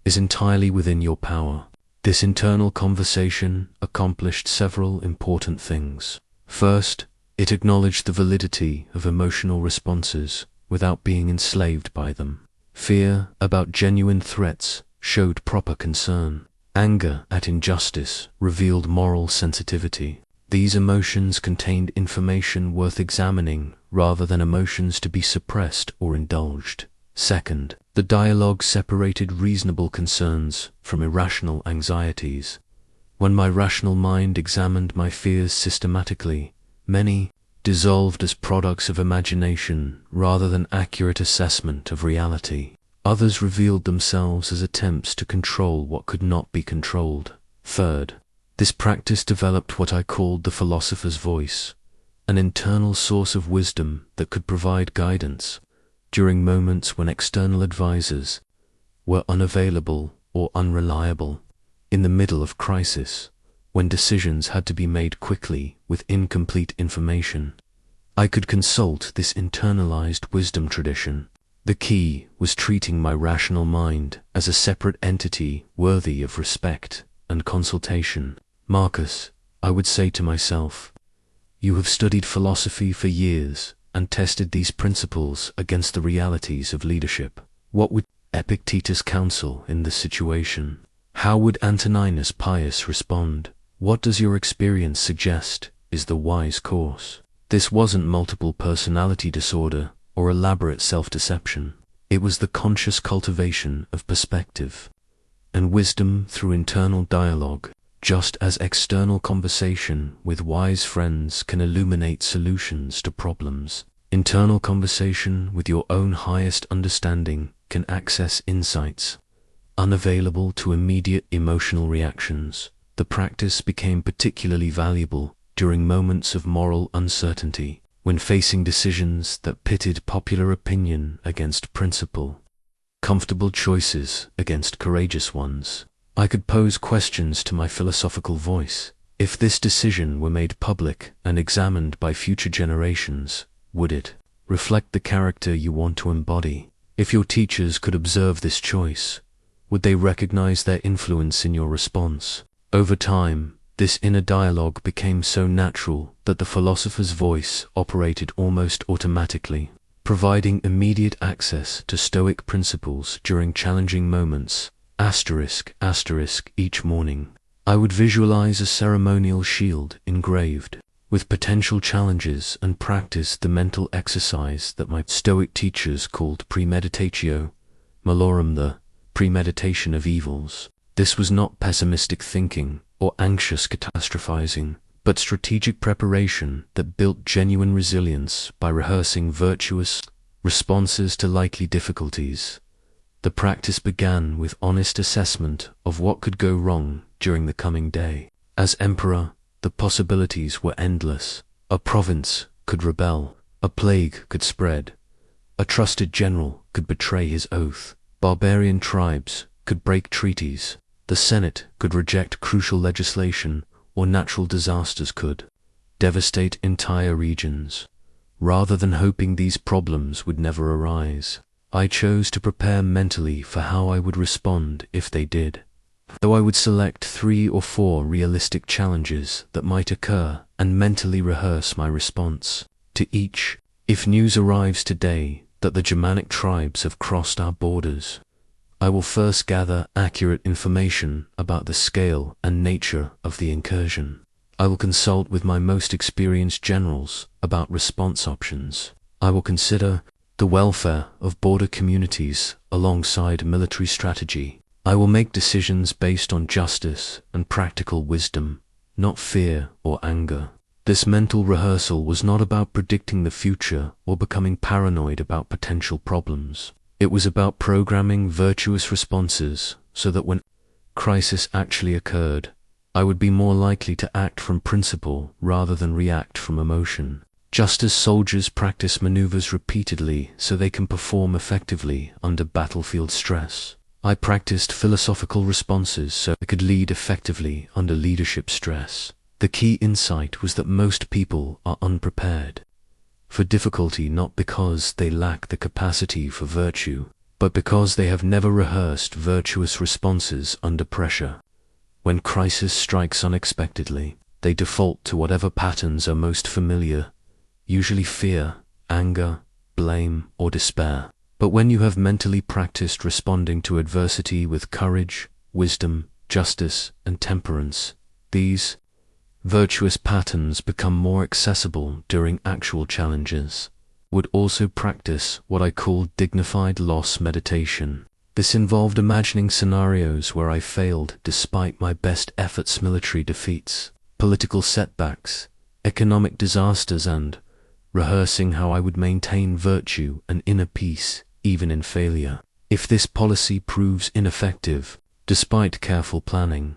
is entirely within your power. This internal conversation accomplished several important things. First, it acknowledged the validity of emotional responses without being enslaved by them. Fear about genuine threats showed proper concern. Anger at injustice revealed moral sensitivity. These emotions contained information worth examining rather than emotions to be suppressed or indulged. Second, the dialogue separated reasonable concerns from irrational anxieties. When my rational mind examined my fears systematically, many dissolved as products of imagination rather than accurate assessment of reality. Others revealed themselves as attempts to control what could not be controlled. Third, this practice developed what I called the philosopher's voice, an internal source of wisdom that could provide guidance during moments when external advisors were unavailable or unreliable. In the middle of crisis, when decisions had to be made quickly with incomplete information, I could consult this internalized wisdom tradition. The key was treating my rational mind as a separate entity worthy of respect and consultation. Marcus, I would say to myself, you have studied philosophy for years and tested these principles against the realities of leadership. What would Epictetus counsel in this situation? How would Antoninus Pius respond? What does your experience suggest is the wise course? This wasn't multiple personality disorder or elaborate self-deception. It was the conscious cultivation of perspective and wisdom through internal dialogue. Just as external conversation with wise friends can illuminate solutions to problems, internal conversation with your own highest understanding can access insights unavailable to immediate emotional reactions. The practice became particularly valuable during moments of moral uncertainty, when facing decisions that pitted popular opinion against principle, comfortable choices against courageous ones. I could pose questions to my philosophical voice. If this decision were made public and examined by future generations, would it reflect the character you want to embody? If your teachers could observe this choice, would they recognize their influence in your response? Over time, this inner dialogue became so natural that the philosopher's voice operated almost automatically, providing immediate access to Stoic principles during challenging moments. Each morning, I would visualize a ceremonial shield engraved with potential challenges and practice the mental exercise that my Stoic teachers called premeditatio malorum, the premeditation of evils. This was not pessimistic thinking or anxious catastrophizing, but strategic preparation that built genuine resilience by rehearsing virtuous responses to likely difficulties. The practice began with honest assessment of what could go wrong during the coming day. As emperor, the possibilities were endless. A province could rebel, a plague could spread, a trusted general could betray his oath, barbarian tribes could break treaties, the Senate could reject crucial legislation, or natural disasters could devastate entire regions. Rather than hoping these problems would never arise, I chose to prepare mentally for how I would respond if they did. Though I would select 3 or 4 realistic challenges that might occur and mentally rehearse my response to each. If news arrives today that the Germanic tribes have crossed our borders, I will first gather accurate information about the scale and nature of the incursion. I will consult with my most experienced generals about response options. I will consider the welfare of border communities alongside military strategy. I will make decisions based on justice and practical wisdom, not fear or anger. This mental rehearsal was not about predicting the future or becoming paranoid about potential problems. It was about programming virtuous responses so that when crisis actually occurred, I would be more likely to act from principle rather than react from emotion. just as soldiers practice maneuvers repeatedly so they can perform effectively under battlefield stress. I practiced philosophical responses so I could lead effectively under leadership stress. The key insight was that most people are unprepared for difficulty not because they lack the capacity for virtue, but because they have never rehearsed virtuous responses under pressure. When crisis strikes unexpectedly, they default to whatever patterns are most familiar, usually fear, anger, blame, or despair. But when you have mentally practiced responding to adversity with courage, wisdom, justice, and temperance, these virtuous patterns become more accessible during actual challenges. Would also practice what I call dignified loss meditation. This involved imagining scenarios where I failed despite my best efforts, military defeats, political setbacks, economic disasters, and rehearsing how I would maintain virtue and inner peace even in failure. If this policy proves ineffective, despite careful planning,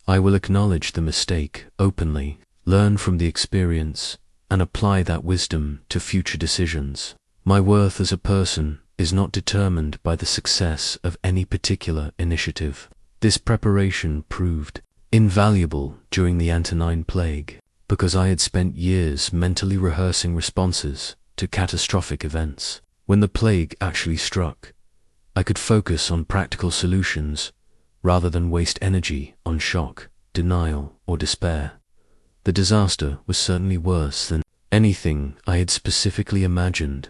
I will acknowledge the mistake openly, learn from the experience, and apply that wisdom to future decisions. My worth as a person is not determined by the success of any particular initiative. This preparation proved invaluable during the Antonine Plague, because I had spent years mentally rehearsing responses to catastrophic events. When the plague actually struck, I could focus on practical solutions rather than waste energy on shock, denial, or despair. The disaster was certainly worse than anything I had specifically imagined,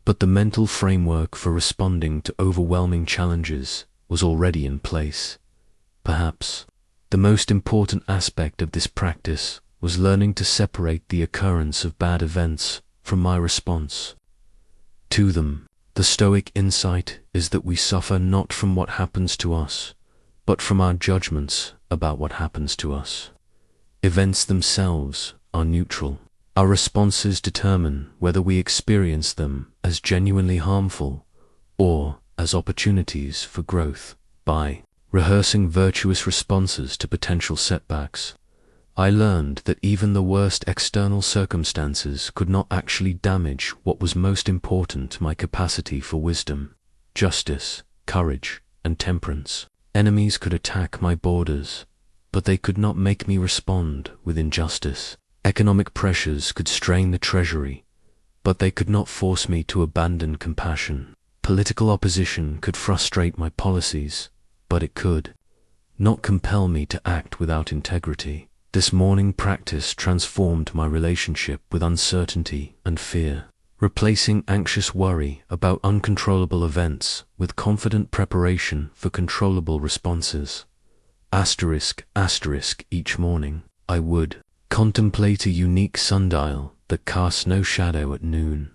but the mental framework for responding to overwhelming challenges was already in place. Perhaps the most important aspect of this practice was learning to separate the occurrence of bad events from my response to them. The Stoic insight is that we suffer not from what happens to us, but from our judgments about what happens to us. Events themselves are neutral. Our responses determine whether we experience them as genuinely harmful or as opportunities for growth. By rehearsing virtuous responses to potential setbacks, I learned that even the worst external circumstances could not actually damage what was most important: my capacity for wisdom, justice, courage, and temperance. Enemies could attack my borders, but they could not make me respond with injustice. Economic pressures could strain the treasury, but they could not force me to abandon compassion. Political opposition could frustrate my policies, but it could not compel me to act without integrity. This morning practice transformed my relationship with uncertainty and fear, replacing anxious worry about uncontrollable events with confident preparation for controllable responses. Each morning, I would contemplate a unique sundial that casts no shadow at noon,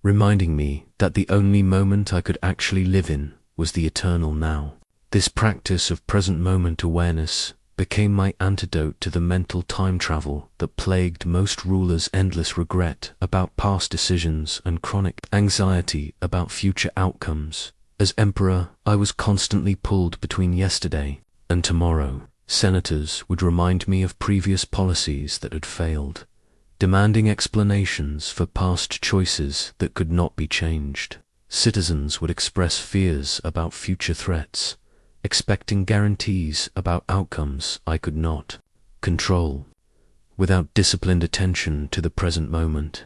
reminding me that the only moment I could actually live in was the eternal now. This practice of present moment awareness became my antidote to the mental time travel that plagued most rulers: endless regret about past decisions and chronic anxiety about future outcomes. As emperor, I was constantly pulled between yesterday and tomorrow. Senators would remind me of previous policies that had failed, demanding explanations for past choices that could not be changed. Citizens would express fears about future threats, expecting guarantees about outcomes I could not control. Without disciplined attention to the present moment,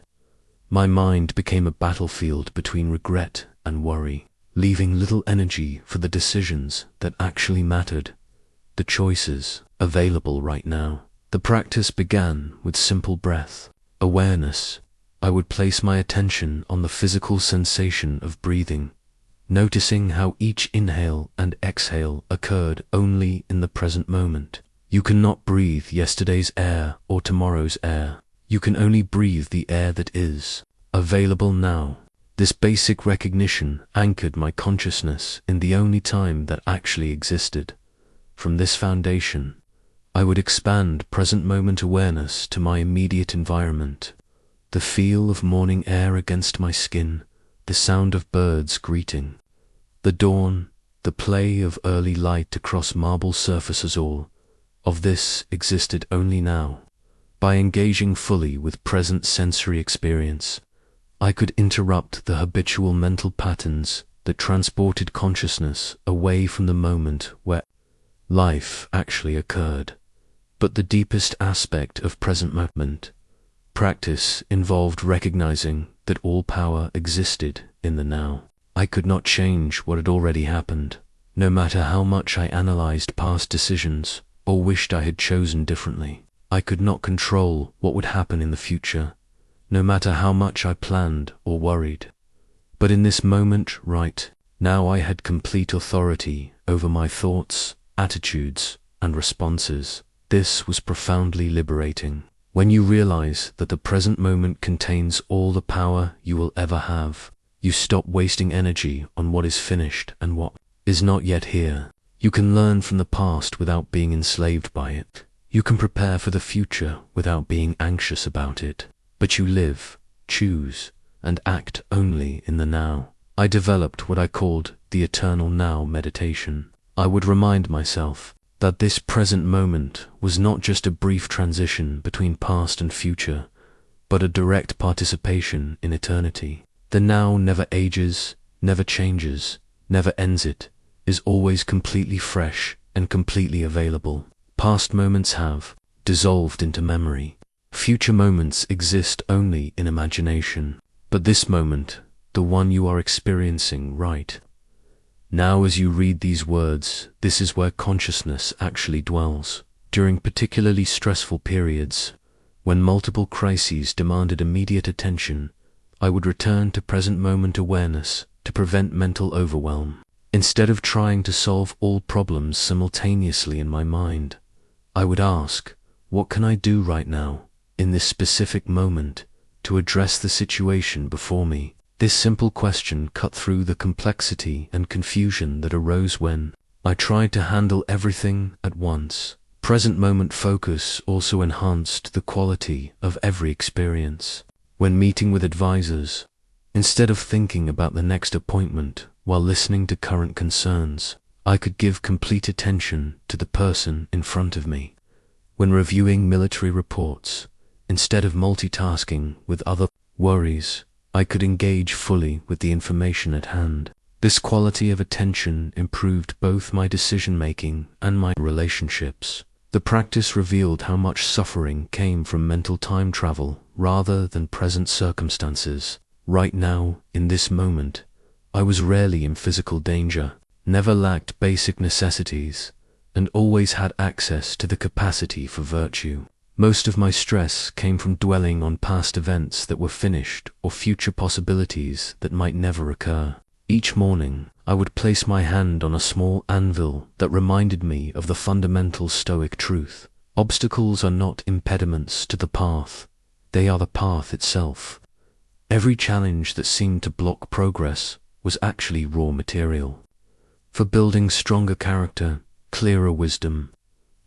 my mind became a battlefield between regret and worry, leaving little energy for the decisions that actually mattered, the choices available right now. The practice began with simple breath awareness. I would place my attention on the physical sensation of breathing, noticing how each inhale and exhale occurred only in the present moment. You cannot breathe yesterday's air or tomorrow's air. You can only breathe the air that is available now. This basic recognition anchored my consciousness in the only time that actually existed. From this foundation, I would expand present moment awareness to my immediate environment: the feel of morning air against my skin, the sound of birds greeting the dawn, the play of early light across marble surfaces. All of this existed only now. By engaging fully with present sensory experience, I could interrupt the habitual mental patterns that transported consciousness away from the moment where life actually occurred. But the deepest aspect of present moment practice involved recognizing that all power existed in the now. I could not change what had already happened, no matter how much I analyzed past decisions or wished I had chosen differently. I could not control what would happen in the future, no matter how much I planned or worried. But in this moment right now I had complete authority over my thoughts, attitudes, and responses. This was profoundly liberating. When you realize that the present moment contains all the power you will ever have, you stop wasting energy on what is finished and what is not yet here. You can learn from the past without being enslaved by it. You can prepare for the future without being anxious about it. But you live, choose, and act only in the now. I developed what I called the eternal now meditation. I would remind myself that this present moment was not just a brief transition between past and future, but a direct participation in eternity. The now never ages, never changes, never ends. It is always completely fresh and completely available. Past moments have dissolved into memory. Future moments exist only in imagination. But this moment, the one you are experiencing right now as you read these words, this is where consciousness actually dwells. During particularly stressful periods, when multiple crises demanded immediate attention, I would return to present moment awareness to prevent mental overwhelm. Instead of trying to solve all problems simultaneously in my mind, I would ask, what can I do right now, in this specific moment, to address the situation before me? This simple question cut through the complexity and confusion that arose when I tried to handle everything at once. Present moment focus also enhanced the quality of every experience. When meeting with advisors, instead of thinking about the next appointment while listening to current concerns, I could give complete attention to the person in front of me. When reviewing military reports, instead of multitasking with other worries, I could engage fully with the information at hand. This quality of attention improved both my decision-making and my relationships. The practice revealed how much suffering came from mental time travel rather than present circumstances. Right now, in this moment, I was rarely in physical danger, never lacked basic necessities, and always had access to the capacity for virtue. Most of my stress came from dwelling on past events that were finished or future possibilities that might never occur. Each morning, I would place my hand on a small anvil that reminded me of the fundamental Stoic truth. Obstacles are not impediments to the path, they are the path itself. Every challenge that seemed to block progress was actually raw material for building stronger character, clearer wisdom,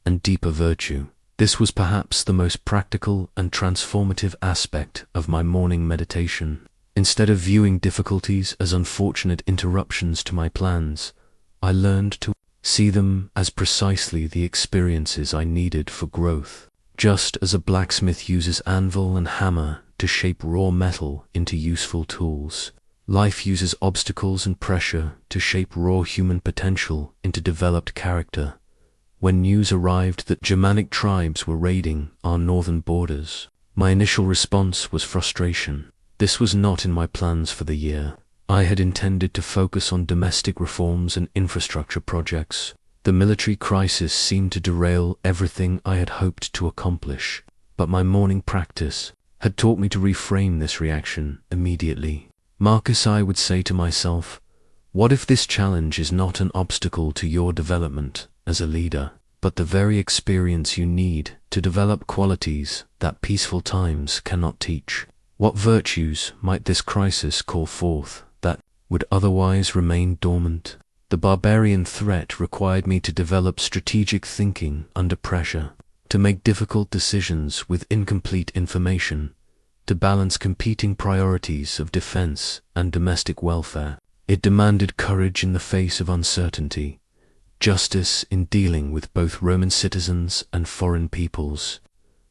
and deeper virtue. This was perhaps the most practical and transformative aspect of my morning meditation. Instead of viewing difficulties as unfortunate interruptions to my plans, I learned to see them as precisely the experiences I needed for growth. Just as a blacksmith uses anvil and hammer to shape raw metal into useful tools, life uses obstacles and pressure to shape raw human potential into developed character. When news arrived that Germanic tribes were raiding our northern borders, my initial response was frustration. This was not in my plans for the year. I had intended to focus on domestic reforms and infrastructure projects. The military crisis seemed to derail everything I had hoped to accomplish, but my morning practice had taught me to reframe this reaction immediately. Marcus, I would say to myself, what if this challenge is not an obstacle to your development as a leader, but the very experience you need to develop qualities that peaceful times cannot teach? What virtues might this crisis call forth that would otherwise remain dormant? The barbarian threat required me to develop strategic thinking under pressure, to make difficult decisions with incomplete information, to balance competing priorities of defense and domestic welfare. It demanded courage in the face of uncertainty, justice in dealing with both Roman citizens and foreign peoples,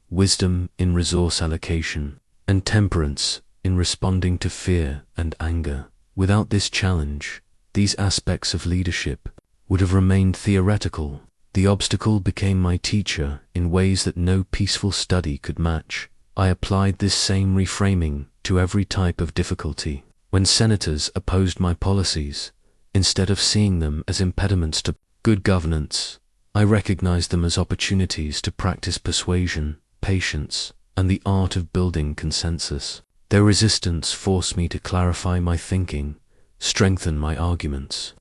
wisdom in resource allocation, and temperance in responding to fear and anger. Without this challenge, these aspects of leadership would have remained theoretical. The obstacle became my teacher in ways that no peaceful study could match. I applied this same reframing to every type of difficulty. When senators opposed my policies, instead of seeing them as impediments to good governance, I recognized them as opportunities to practice persuasion, patience, and the art of building consensus. Their resistance forced me to clarify my thinking, strengthen my arguments,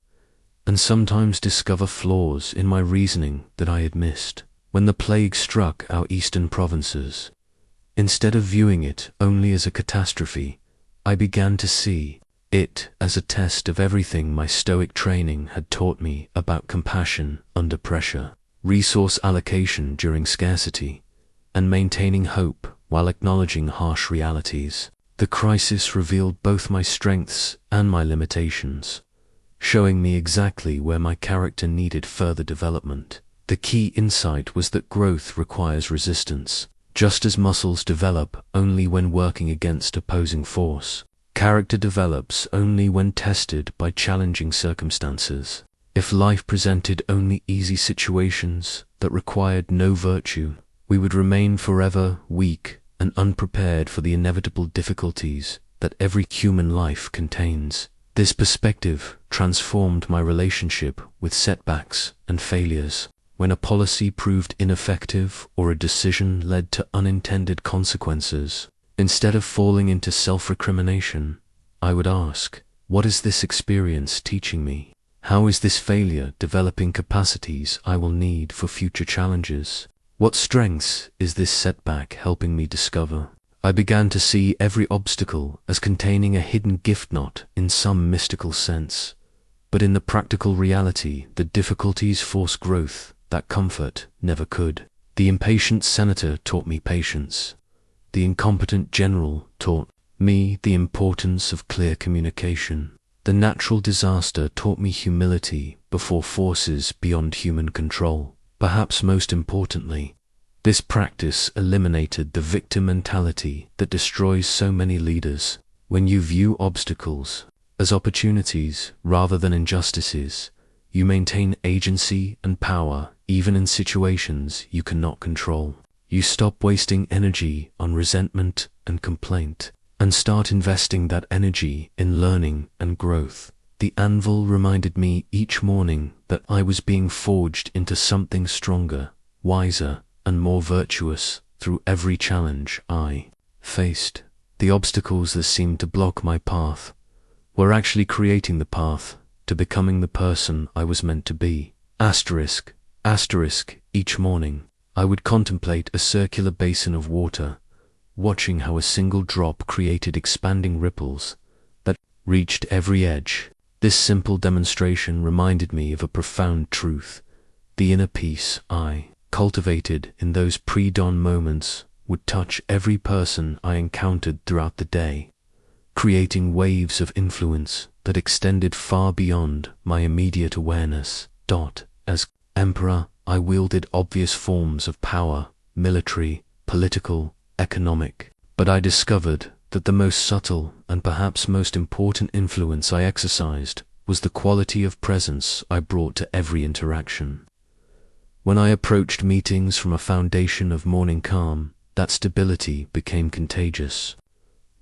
and sometimes discover flaws in my reasoning that I had missed. When the plague struck our eastern provinces, instead of viewing it only as a catastrophe, I began to see it as a test of everything my Stoic training had taught me about compassion under pressure, resource allocation during scarcity, and maintaining hope while acknowledging harsh realities. The crisis revealed both my strengths and my limitations, showing me exactly where my character needed further development. The key insight was that growth requires resistance. Just as muscles develop only when working against opposing force, character develops only when tested by challenging circumstances. If life presented only easy situations that required no virtue, we would remain forever weak and unprepared for the inevitable difficulties that every human life contains. This perspective transformed my relationship with setbacks and failures. When a policy proved ineffective or a decision led to unintended consequences, instead of falling into self-recrimination, I would ask, what is this experience teaching me? How is this failure developing capacities I will need for future challenges? What strengths is this setback helping me discover? I began to see every obstacle as containing a hidden gift, not in some mystical sense, but in the practical reality that difficulties force growth that comfort never could. The impatient senator taught me patience. The incompetent general taught me the importance of clear communication. The natural disaster taught me humility before forces beyond human control. Perhaps most importantly, this practice eliminated the victim mentality that destroys so many leaders. When you view obstacles as opportunities rather than injustices, you maintain agency and power even in situations you cannot control. You stop wasting energy on resentment and complaint, and start investing that energy in learning and growth. The anvil reminded me each morning that I was being forged into something stronger, wiser, and more virtuous through every challenge I faced. The obstacles that seemed to block my path were actually creating the path to becoming the person I was meant to be. Asterisk. Each morning, I would contemplate a circular basin of water, watching how a single drop created expanding ripples that reached every edge. This simple demonstration reminded me of a profound truth. The inner peace I cultivated in those pre-dawn moments would touch every person I encountered throughout the day, creating waves of influence that extended far beyond my immediate awareness. As emperor, I wielded obvious forms of power, military, political, economic, but I discovered that the most subtle and perhaps most important influence I exercised was the quality of presence I brought to every interaction. When I approached meetings from a foundation of morning calm, that stability became contagious.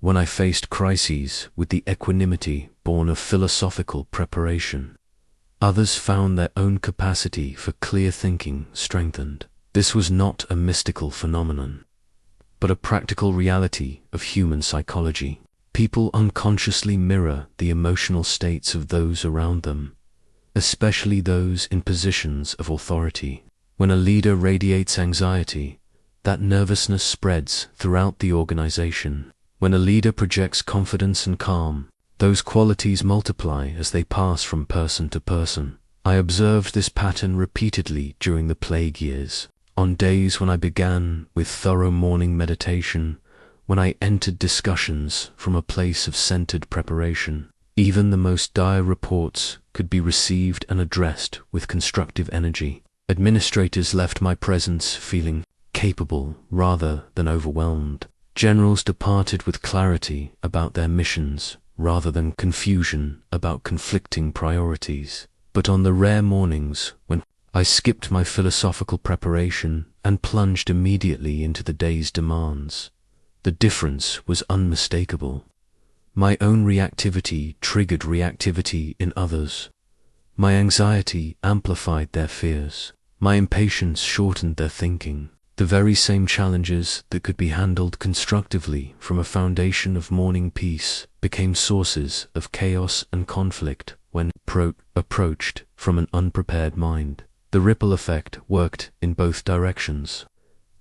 When I faced crises with the equanimity born of philosophical preparation, others found their own capacity for clear thinking strengthened. This was not a mystical phenomenon, but a practical reality of human psychology. People unconsciously mirror the emotional states of those around them, especially those in positions of authority. When a leader radiates anxiety, that nervousness spreads throughout the organization. When a leader projects confidence and calm, those qualities multiply as they pass from person to person. I observed this pattern repeatedly during the plague years. On days when I began with thorough morning meditation, when I entered discussions from a place of centered preparation, even the most dire reports could be received and addressed with constructive energy. Administrators left my presence feeling capable rather than overwhelmed. Generals departed with clarity about their missions rather than confusion about conflicting priorities. But on the rare mornings when I skipped my philosophical preparation and plunged immediately into the day's demands, the difference was unmistakable. My own reactivity triggered reactivity in others. My anxiety amplified their fears. My impatience shortened their thinking. The very same challenges that could be handled constructively from a foundation of morning peace became sources of chaos and conflict when approached from an unprepared mind. The ripple effect worked in both directions.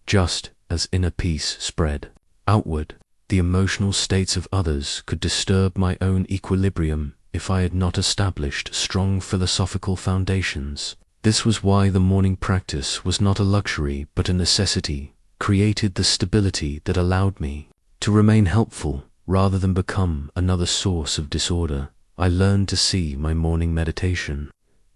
Just as inner peace spread outward, the emotional states of others could disturb my own equilibrium if I had not established strong philosophical foundations. This was why the morning practice was not a luxury but a necessity, created the stability that allowed me to remain helpful rather than become another source of disorder. I learned to see my morning meditation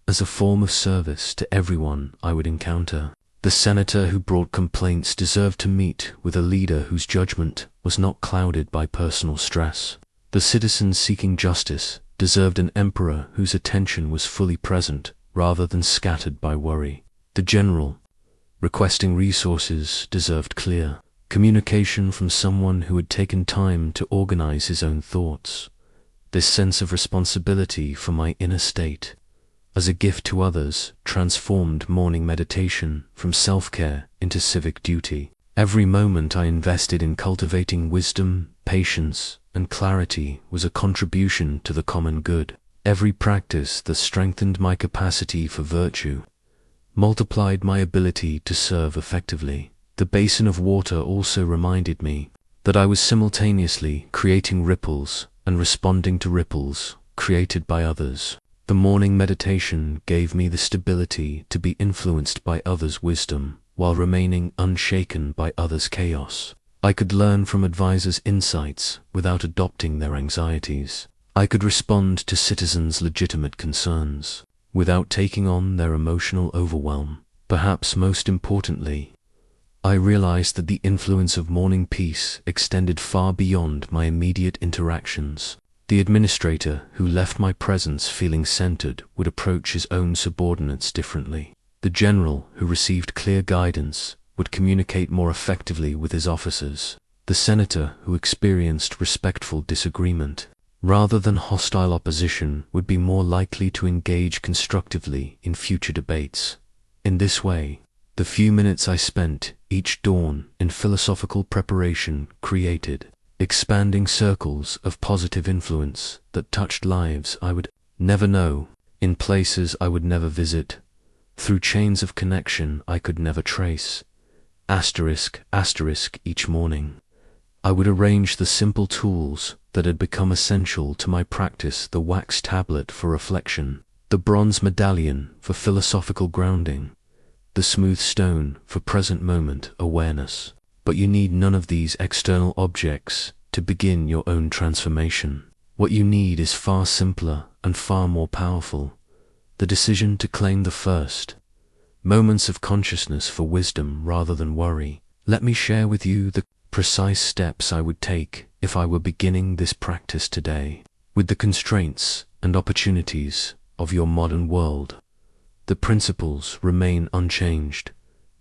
as a form of service to everyone I would encounter. The senator who brought complaints deserved to meet with a leader whose judgment was not clouded by personal stress. The citizen seeking justice deserved an emperor whose attention was fully present rather than scattered by worry. The general requesting resources deserved clear communication from someone who had taken time to organize his own thoughts. This sense of responsibility for my inner state as a gift to others transformed morning meditation from self-care into civic duty. Every moment I invested in cultivating wisdom, patience, and clarity was a contribution to the common good. Every practice that strengthened my capacity for virtue multiplied my ability to serve effectively. The basin of water also reminded me that I was simultaneously creating ripples and responding to ripples created by others. The morning meditation gave me the stability to be influenced by others' wisdom while remaining unshaken by others' chaos. I could learn from advisors' insights without adopting their anxieties. I could respond to citizens' legitimate concerns without taking on their emotional overwhelm. Perhaps most importantly, I realized that the influence of morning peace extended far beyond my immediate interactions. The administrator who left my presence feeling centered would approach his own subordinates differently. The general who received clear guidance would communicate more effectively with his officers. The senator who experienced respectful disagreement rather than hostile opposition would be more likely to engage constructively in future debates. In this way, the few minutes I spent each dawn in philosophical preparation created expanding circles of positive influence that touched lives I would never know, in places I would never visit, through chains of connection I could never trace. **** Each morning, I would arrange the simple tools that had become essential to my practice: the wax tablet for reflection, the bronze medallion for philosophical grounding, the smooth stone for present moment awareness. But you need none of these external objects to begin your own transformation. What you need is far simpler and far more powerful: the decision to claim the first moments of consciousness for wisdom rather than worry. Let me share with you the precise steps I would take if I were beginning this practice today. With the constraints and opportunities of your modern world, the principles remain unchanged,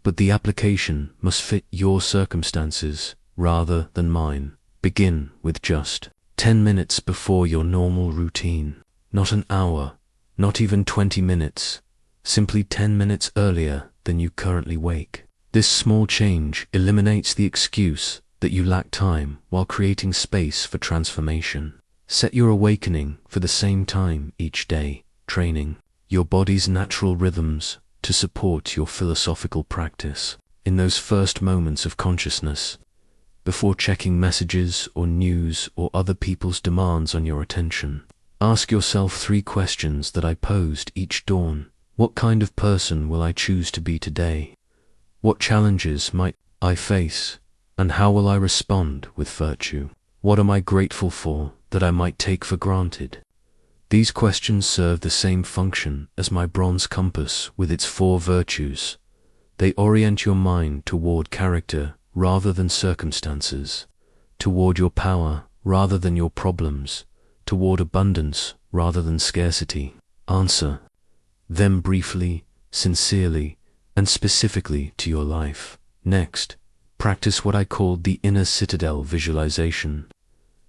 but the application must fit your circumstances rather than mine. Begin with just 10 minutes before your normal routine. Not an hour, not even 20 minutes, simply 10 minutes earlier than you currently wake. This small change eliminates the excuse that you lack time while creating space for transformation. Set your awakening for the same time each day, training your body's natural rhythms to support your philosophical practice. In those first moments of consciousness, before checking messages or news or other people's demands on your attention, ask yourself 3 questions that I posed each dawn. What kind of person will I choose to be today? What challenges might I face? And how will I respond with virtue? What am I grateful for that I might take for granted? These questions serve the same function as my bronze compass with its 4 virtues: They orient your mind toward character rather than circumstances, toward your power rather than your problems, toward abundance rather than scarcity. Answer them briefly, sincerely, and specifically to your life. Next, practice what I call the inner citadel visualization.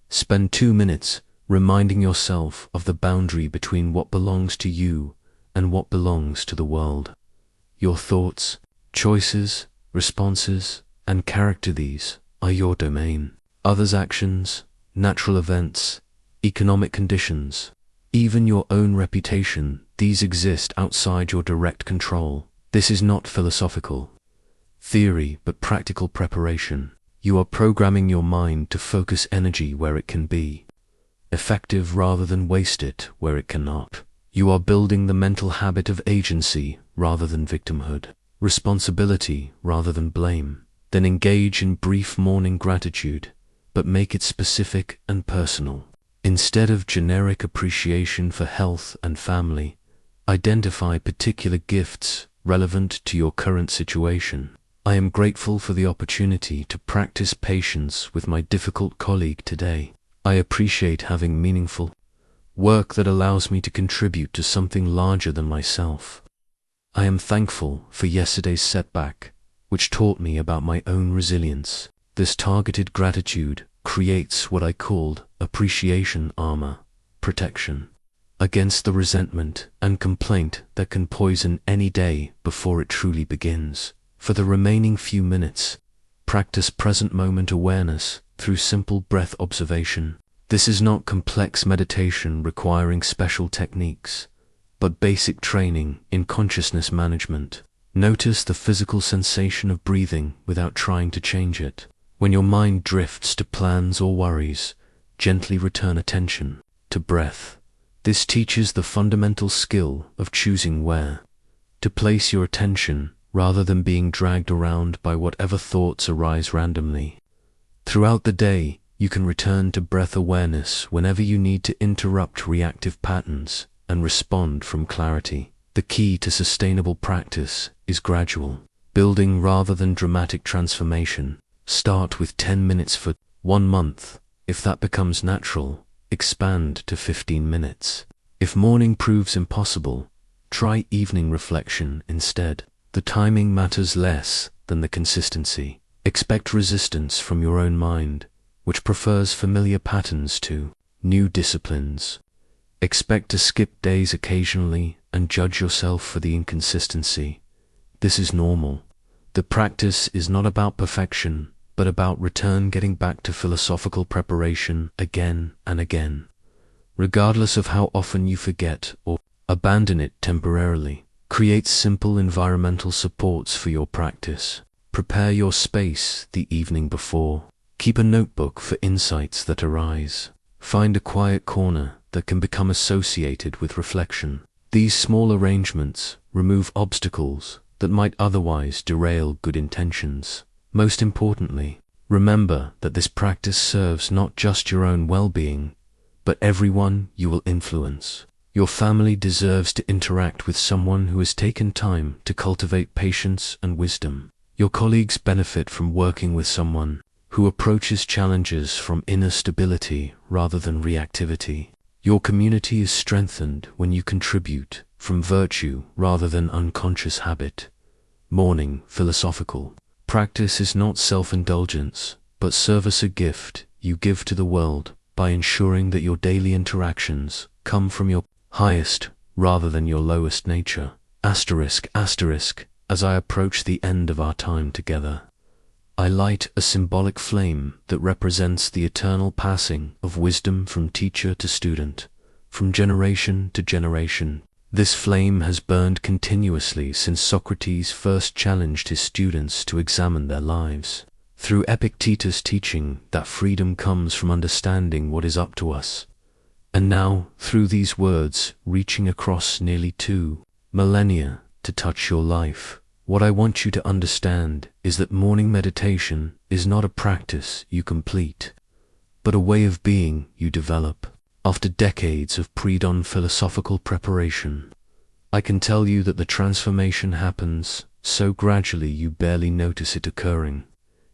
Spend 2 minutes reminding yourself of the boundary between what belongs to you and what belongs to the world. Your thoughts, choices, responses, and character, these are your domain. Others' actions, natural events, economic conditions, even your own reputation, these exist outside your direct control. This is not philosophical theory, but practical preparation. You are programming your mind to focus energy where it can be effective rather than waste it where it cannot. You are building the mental habit of agency rather than victimhood, responsibility rather than blame. Then engage in brief morning gratitude, but make it specific and personal. Instead of generic appreciation for health and family, identify particular gifts relevant to your current situation. I am grateful for the opportunity to practice patience with my difficult colleague today. I appreciate having meaningful work that allows me to contribute to something larger than myself. I am thankful for yesterday's setback, which taught me about my own resilience. This targeted gratitude creates what I called appreciation armor, protection against the resentment and complaint that can poison any day before it truly begins. For the remaining few minutes, practice present moment awareness through simple breath observation. This is not complex meditation requiring special techniques, but basic training in consciousness management. Notice the physical sensation of breathing without trying to change it. When your mind drifts to plans or worries, gently return attention to breath. This teaches the fundamental skill of choosing where to place your attention rather than being dragged around by whatever thoughts arise randomly. Throughout the day, you can return to breath awareness whenever you need to interrupt reactive patterns and respond from clarity. The key to sustainable practice is gradual, building rather than dramatic transformation. Start with 10 minutes for 1 month. If that becomes natural, expand to 15 minutes. If morning proves impossible, try evening reflection instead. The timing matters less than the consistency. Expect resistance from your own mind, which prefers familiar patterns to new disciplines. Expect to skip days occasionally and judge yourself for the inconsistency. This is normal. The practice is not about perfection, but about getting back to philosophical preparation again and again, regardless of how often you forget or abandon it temporarily. Create simple environmental supports for your practice. Prepare your space the evening before. Keep a notebook for insights that arise. Find a quiet corner that can become associated with reflection. These small arrangements remove obstacles that might otherwise derail good intentions. Most importantly, remember that this practice serves not just your own well-being, but everyone you will influence. Your family deserves to interact with someone who has taken time to cultivate patience and wisdom. Your colleagues benefit from working with someone who approaches challenges from inner stability rather than reactivity. Your community is strengthened when you contribute from virtue rather than unconscious habit. Morning philosophical practice is not self-indulgence, but service, a gift you give to the world by ensuring that your daily interactions come from your highest rather than your lowest nature. Asterisk, as I approach the end of our time together, I light a symbolic flame that represents the eternal passing of wisdom from teacher to student, from generation to generation. This flame has burned continuously since Socrates first challenged his students to examine their lives. Through Epictetus' teaching that freedom comes from understanding what is up to us, and now, through these words reaching across nearly 2 millennia to touch your life, what I want you to understand is that morning meditation is not a practice you complete, but a way of being you develop. After decades of pre-dawn philosophical preparation, I can tell you that the transformation happens so gradually you barely notice it occurring,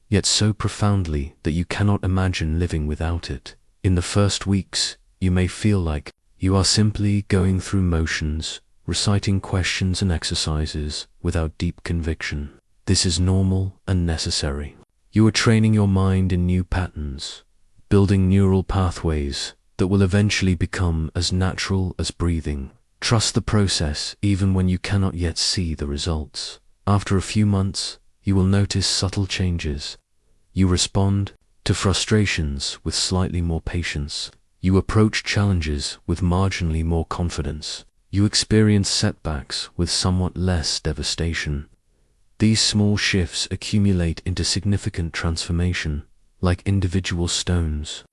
yet so profoundly that you cannot imagine living without it. In the first weeks, you may feel like you are simply going through motions, reciting questions and exercises without deep conviction. This is normal and necessary. You are training your mind in new patterns, building neural pathways that will eventually become as natural as breathing. Trust the process even when you cannot yet see the results. After a few months, you will notice subtle changes. You respond to frustrations with slightly more patience. You approach challenges with marginally more confidence. You experience setbacks with somewhat less devastation. These small shifts accumulate into significant transformation, like individual stones,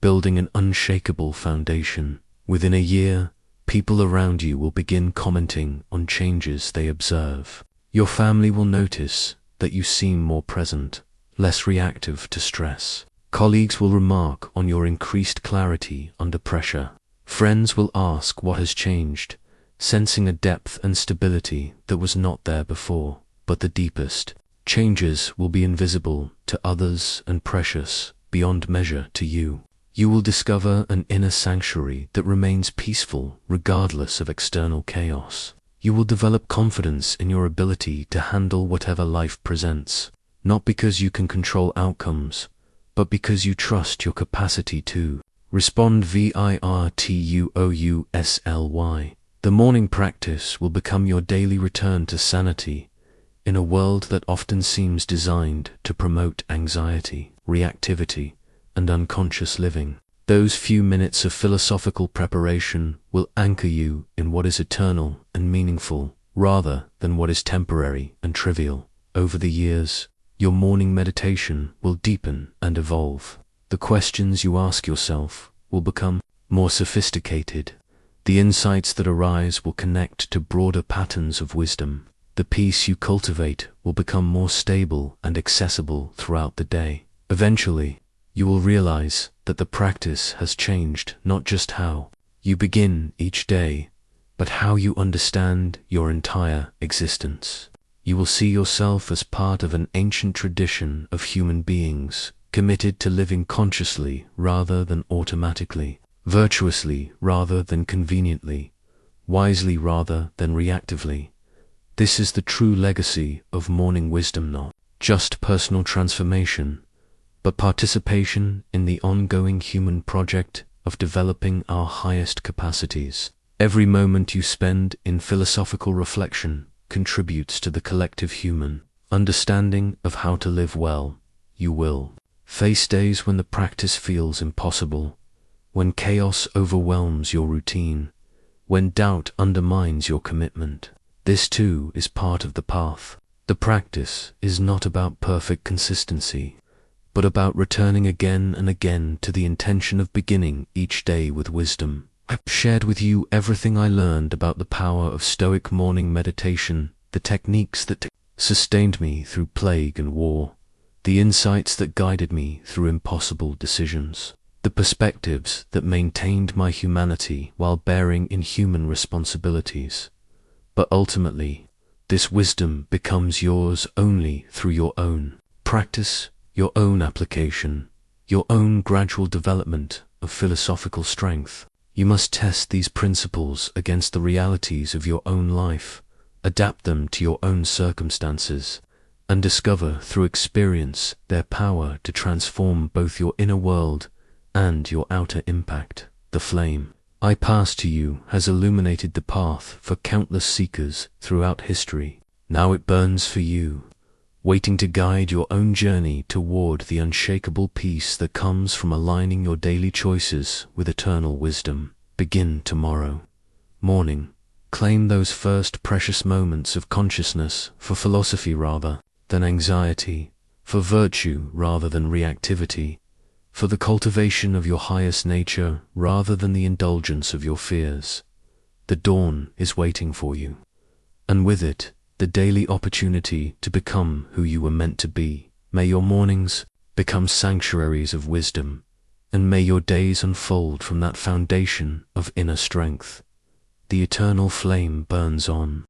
building an unshakable foundation. Within a year, people around you will begin commenting on changes they observe. Your family will notice that you seem more present, less reactive to stress. Colleagues will remark on your increased clarity under pressure. Friends will ask what has changed, sensing a depth and stability that was not there before. But the deepest changes will be invisible to others and precious beyond measure to you. You will discover an inner sanctuary that remains peaceful regardless of external chaos. You will develop confidence in your ability to handle whatever life presents, not because you can control outcomes, but because you trust your capacity to respond. Virtuously. The morning practice will become your daily return to sanity in a world that often seems designed to promote anxiety, reactivity, and unconscious living. Those few minutes of philosophical preparation will anchor you in what is eternal and meaningful, rather than what is temporary and trivial. Over the years, your morning meditation will deepen and evolve. The questions you ask yourself will become more sophisticated. The insights that arise will connect to broader patterns of wisdom. The peace you cultivate will become more stable and accessible throughout the day. Eventually, you will realize that the practice has changed not just how you begin each day, but how you understand your entire existence. You will see yourself as part of an ancient tradition of human beings, committed to living consciously rather than automatically, virtuously rather than conveniently, wisely rather than reactively. This is the true legacy of morning wisdom, not just personal transformation, but participation in the ongoing human project of developing our highest capacities. Every moment you spend in philosophical reflection contributes to the collective human understanding of how to live well. You will face days when the practice feels impossible, when chaos overwhelms your routine, when doubt undermines your commitment. This too is part of the path. The practice is not about perfect consistency, but about returning again and again to the intention of beginning each day with wisdom. I've shared with you everything I learned about the power of Stoic morning meditation, the techniques that sustained me through plague and war, the insights that guided me through impossible decisions, the perspectives that maintained my humanity while bearing inhuman responsibilities. But ultimately, this wisdom becomes yours only through your own practice, your own application, your own gradual development of philosophical strength. You must test these principles against the realities of your own life, adapt them to your own circumstances, and discover through experience their power to transform both your inner world and your outer impact. The flame I pass to you has illuminated the path for countless seekers throughout history. Now it burns for you, waiting to guide your own journey toward the unshakable peace that comes from aligning your daily choices with eternal wisdom. Begin tomorrow morning. Claim those first precious moments of consciousness for philosophy rather than anxiety, for virtue rather than reactivity, for the cultivation of your highest nature rather than the indulgence of your fears. The dawn is waiting for you, and with it, the daily opportunity to become who you were meant to be. May your mornings become sanctuaries of wisdom, and may your days unfold from that foundation of inner strength. The eternal flame burns on.